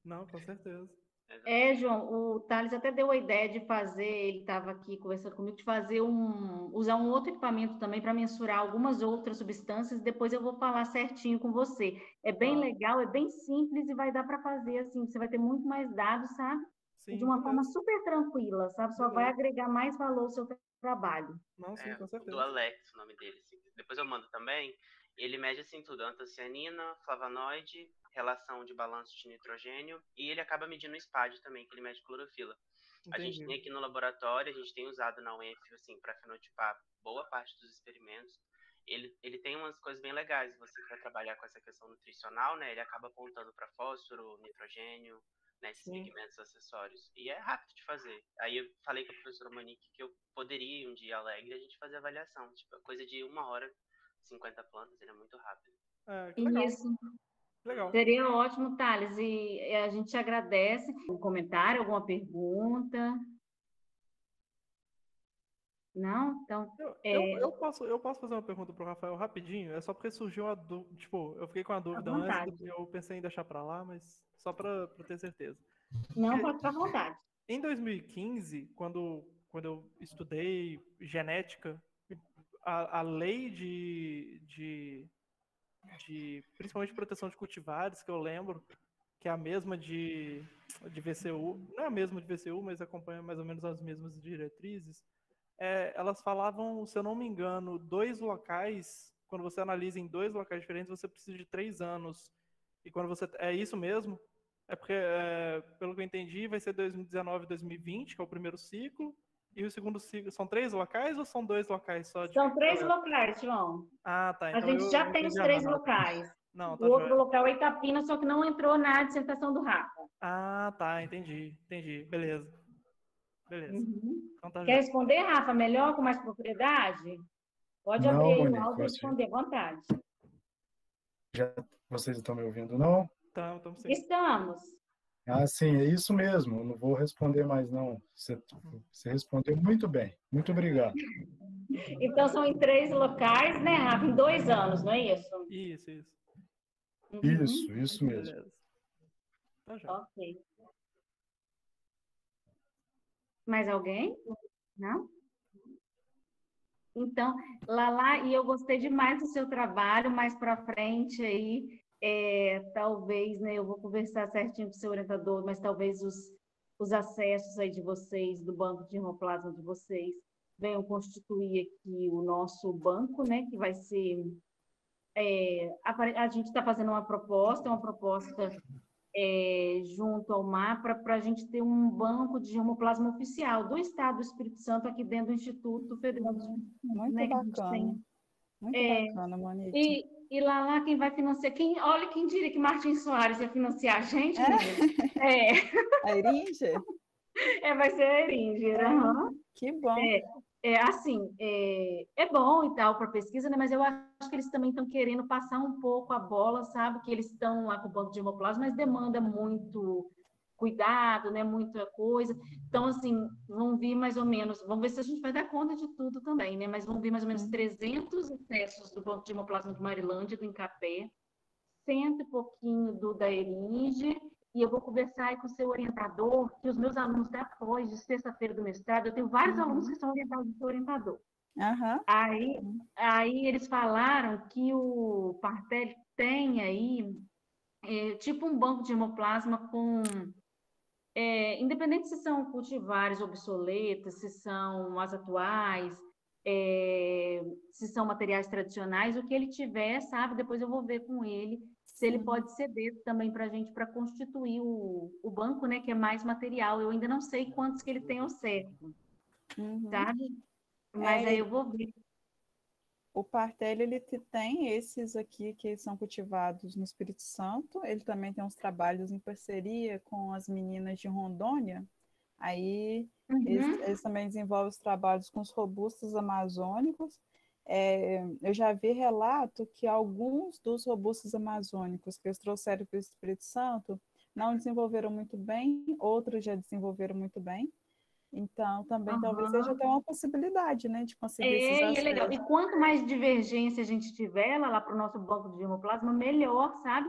Não, com certeza. João, o Thales até deu a ideia de fazer, ele estava aqui conversando comigo, de fazer usar um outro equipamento também para mensurar algumas outras substâncias, depois eu vou falar certinho com você. É bem legal, é bem simples e vai dar para fazer assim, você vai ter muito mais dados, sabe? Sim, e de uma forma super tranquila, sabe? Só vai agregar mais valor ao seu trabalho. Não, sim, com certeza. Do Alex, o nome dele. Assim. Depois eu mando também. Ele mede assim tudo, antocianina, flavonoide, relação de balanço de nitrogênio, e ele acaba medindo o SPAD também, que ele mede clorofila. Entendi. A gente tem aqui no laboratório, a gente tem usado na UENF, assim, para fenotipar boa parte dos experimentos. Ele tem umas coisas bem legais, você que vai trabalhar com essa questão nutricional, né? Ele acaba apontando para fósforo, nitrogênio, né, esses pigmentos acessórios. E é rápido de fazer. Aí eu falei com a professora Monique que eu poderia, um dia alegre, a gente fazer avaliação. Tipo, coisa de 1 hora, 50 plantas, ele é muito rápido. Que legal. Isso. Legal. Seria ótimo, Thales. E a gente agradece. Um comentário, alguma pergunta? Não? Então. Eu posso fazer uma pergunta para o Rafael rapidinho? É só porque surgiu uma dúvida. Tipo, eu fiquei com a dúvida antes, eu pensei em deixar para lá, mas só para ter certeza. Não, pode ficar à vontade. Em 2015, quando eu estudei genética, a lei de principalmente proteção de cultivares, que eu lembro, que é a mesma de VCU, não é a mesma de VCU, mas acompanha mais ou menos as mesmas diretrizes, elas falavam, se eu não me engano, 2 locais, quando você analisa em 2 locais diferentes, você precisa de 3 anos. E quando você... É isso mesmo? É porque, pelo que eu entendi, vai ser 2019 e 2020, que é o primeiro ciclo, e o segundo ciclo... São 3 locais ou são 2 locais só? São 3 locais, João. Ah, tá. Então, a gente já tem os 3 locais. Não, tá o outro local é Itapina, só que não entrou na dissertação do Rafa. Ah, tá. Entendi. Beleza. Então, tá. Quer responder, Rafa, melhor, com mais propriedade? Pode abrir aí o áudio e responder à vontade. Vocês estão me ouvindo, não? Estamos sim. Estamos. Ah, sim, é isso mesmo. Eu não vou responder mais, não. Você respondeu muito bem. Muito obrigado. Então, são em 3 locais, né, Rafa? Em 2 anos, não é isso? Isso mesmo. Tá já. Ok. Mais alguém? Não? Então, Lala, e eu gostei demais do seu trabalho, mais para frente aí, talvez, né, eu vou conversar certinho com o seu orientador, mas talvez os acessos aí de vocês, do banco de hemoplasma de vocês, venham constituir aqui o nosso banco, né, que vai ser... a gente está fazendo uma proposta junto ao MAPRA, para a gente ter um banco de hemoplasma oficial do Estado do Espírito Santo aqui dentro do Instituto Federal do Espírito Santo. Muito bacana. Muito bacana, Monique. E lá quem vai financiar, olha quem diria que Martins Soares ia financiar a gente, A Eringer? Vai ser a Eringer. Que bom. Assim, é bom e tal para pesquisa, né? Mas eu acho que eles também estão querendo passar um pouco a bola, sabe? Que eles estão lá com o banco de hemoplasma, mas demanda muito cuidado, né? Muita coisa. Então, assim, vão vir mais ou menos, vamos ver se a gente vai dar conta de tudo também, né? Mas vão vir mais ou menos 300 acessos do banco de hemoplasma de Marilândia, do Incapé. cento e pouquinho da Eringe, e eu vou conversar aí com o seu orientador, que os meus alunos depois de sexta-feira do mestrado, eu tenho vários alunos que são orientados do seu orientador. Aham. Aí eles falaram que o Partelli tem aí tipo um banco de hemoplasma com... independente se são cultivares obsoletos, se são as atuais, se são materiais tradicionais, o que ele tiver, sabe? Depois eu vou ver com ele se ele pode ceder também para a gente para constituir o banco, né? Que é mais material. Eu ainda não sei quantos que ele tem ao certo, sabe? Mas aí eu vou ver. O Partelli, ele tem esses aqui que são cultivados no Espírito Santo. Ele também tem uns trabalhos em parceria com as meninas de Rondônia. Aí eles também desenvolvem os trabalhos com os robustos amazônicos. Eu já vi relato que alguns dos robustos amazônicos que eles trouxeram para o Espírito Santo não desenvolveram muito bem, outros já desenvolveram muito bem. Então, também talvez seja até uma possibilidade, né, de conseguir esses acessos. É legal. E quanto mais divergência a gente tiver lá para o nosso banco de hemoplasma, melhor, sabe?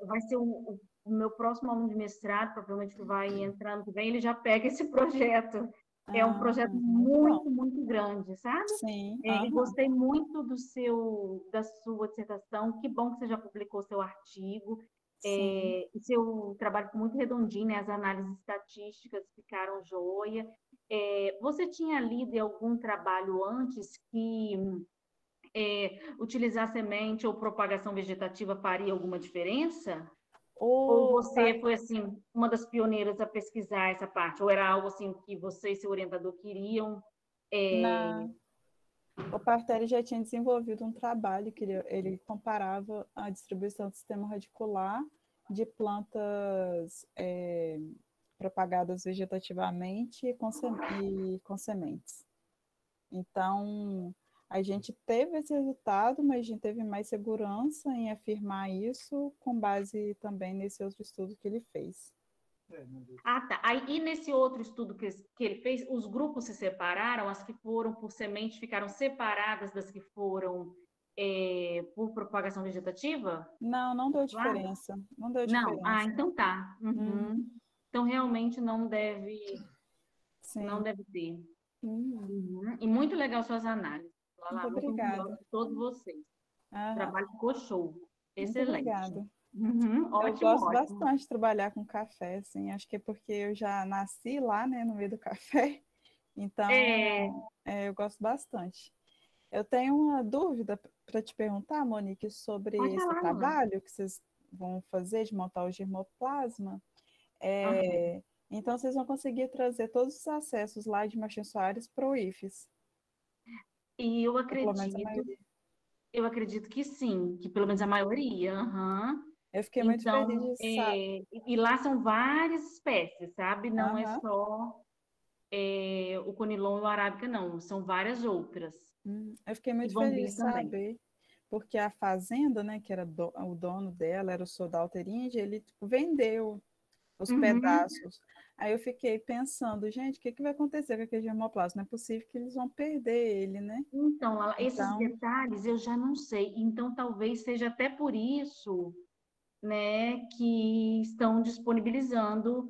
Vai ser o meu próximo aluno de mestrado, provavelmente que vai entrar ano que vem, ele já pega esse projeto. É um projeto muito grande, sabe? Sim. E gostei muito da sua dissertação. Que bom que você já publicou seu artigo. O seu trabalho ficou muito redondinho, né? As análises estatísticas ficaram joia. Você tinha lido em algum trabalho antes que utilizar semente ou propagação vegetativa faria alguma diferença? Ou você foi, assim, uma das pioneiras a pesquisar essa parte? Ou era algo, assim, que você e seu orientador queriam? O Partelli já tinha desenvolvido um trabalho que ele comparava a distribuição do sistema radicular de plantas propagadas vegetativamente e com sementes. Então, a gente teve esse resultado, mas a gente teve mais segurança em afirmar isso com base também nesse outro estudo que ele fez. Tá. Aí, nesse outro estudo que ele fez, os grupos se separaram, as que foram por semente ficaram separadas das que foram por propagação vegetativa? Não deu diferença. Não deu diferença. Não? Então tá. Então, realmente não deve ter. E muito legal suas análises. Muito obrigada. Todos vocês. O trabalho ficou show. Excelente. Muito obrigada. Ótimo, eu gosto bastante de trabalhar com café, assim, acho que é porque eu já nasci lá, né, no meio do café, então eu gosto bastante. Eu tenho uma dúvida para te perguntar, Monique, sobre esse trabalho que vocês vão fazer de montar o germoplasma. Então, vocês vão conseguir trazer todos os acessos lá de Martim Soares para o IFES. E eu acredito que sim, que pelo menos a maioria. Eu fiquei muito feliz de saber. E lá são várias espécies, sabe? Não é só o conilon e o arábica, não. São várias outras. Eu fiquei muito feliz de saber, porque a fazenda, né, que era o dono dela, era o Sodalter Eringe, ele vendeu os pedaços. Aí eu fiquei pensando, gente, o que vai acontecer com aquele germoplasma? Não é possível que eles vão perder ele, né? Então, esses detalhes eu já não sei. Então, talvez seja até por isso, né, que estão disponibilizando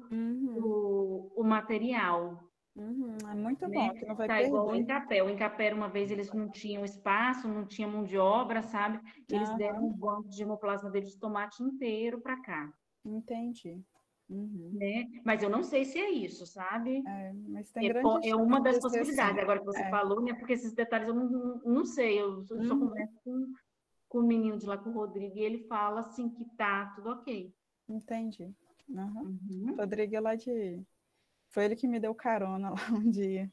o material. É muito bom, que não vai perder. Igual o Incapé. O Incapé, uma vez, eles não tinham espaço, não tinham mão de obra, sabe? Eles deram um banco de hemoplasma deles de tomate inteiro para cá. Entendi. Né? Mas eu não sei se é isso, sabe? Mas tem grande é uma das chance de ser possibilidades. assim. Agora que você falou, né? Porque esses detalhes eu não sei. Eu só converso com o menino de lá, com o Rodrigo, e ele fala assim que tá tudo ok. Entendi. Rodrigo é lá de... Foi ele que me deu carona lá um dia.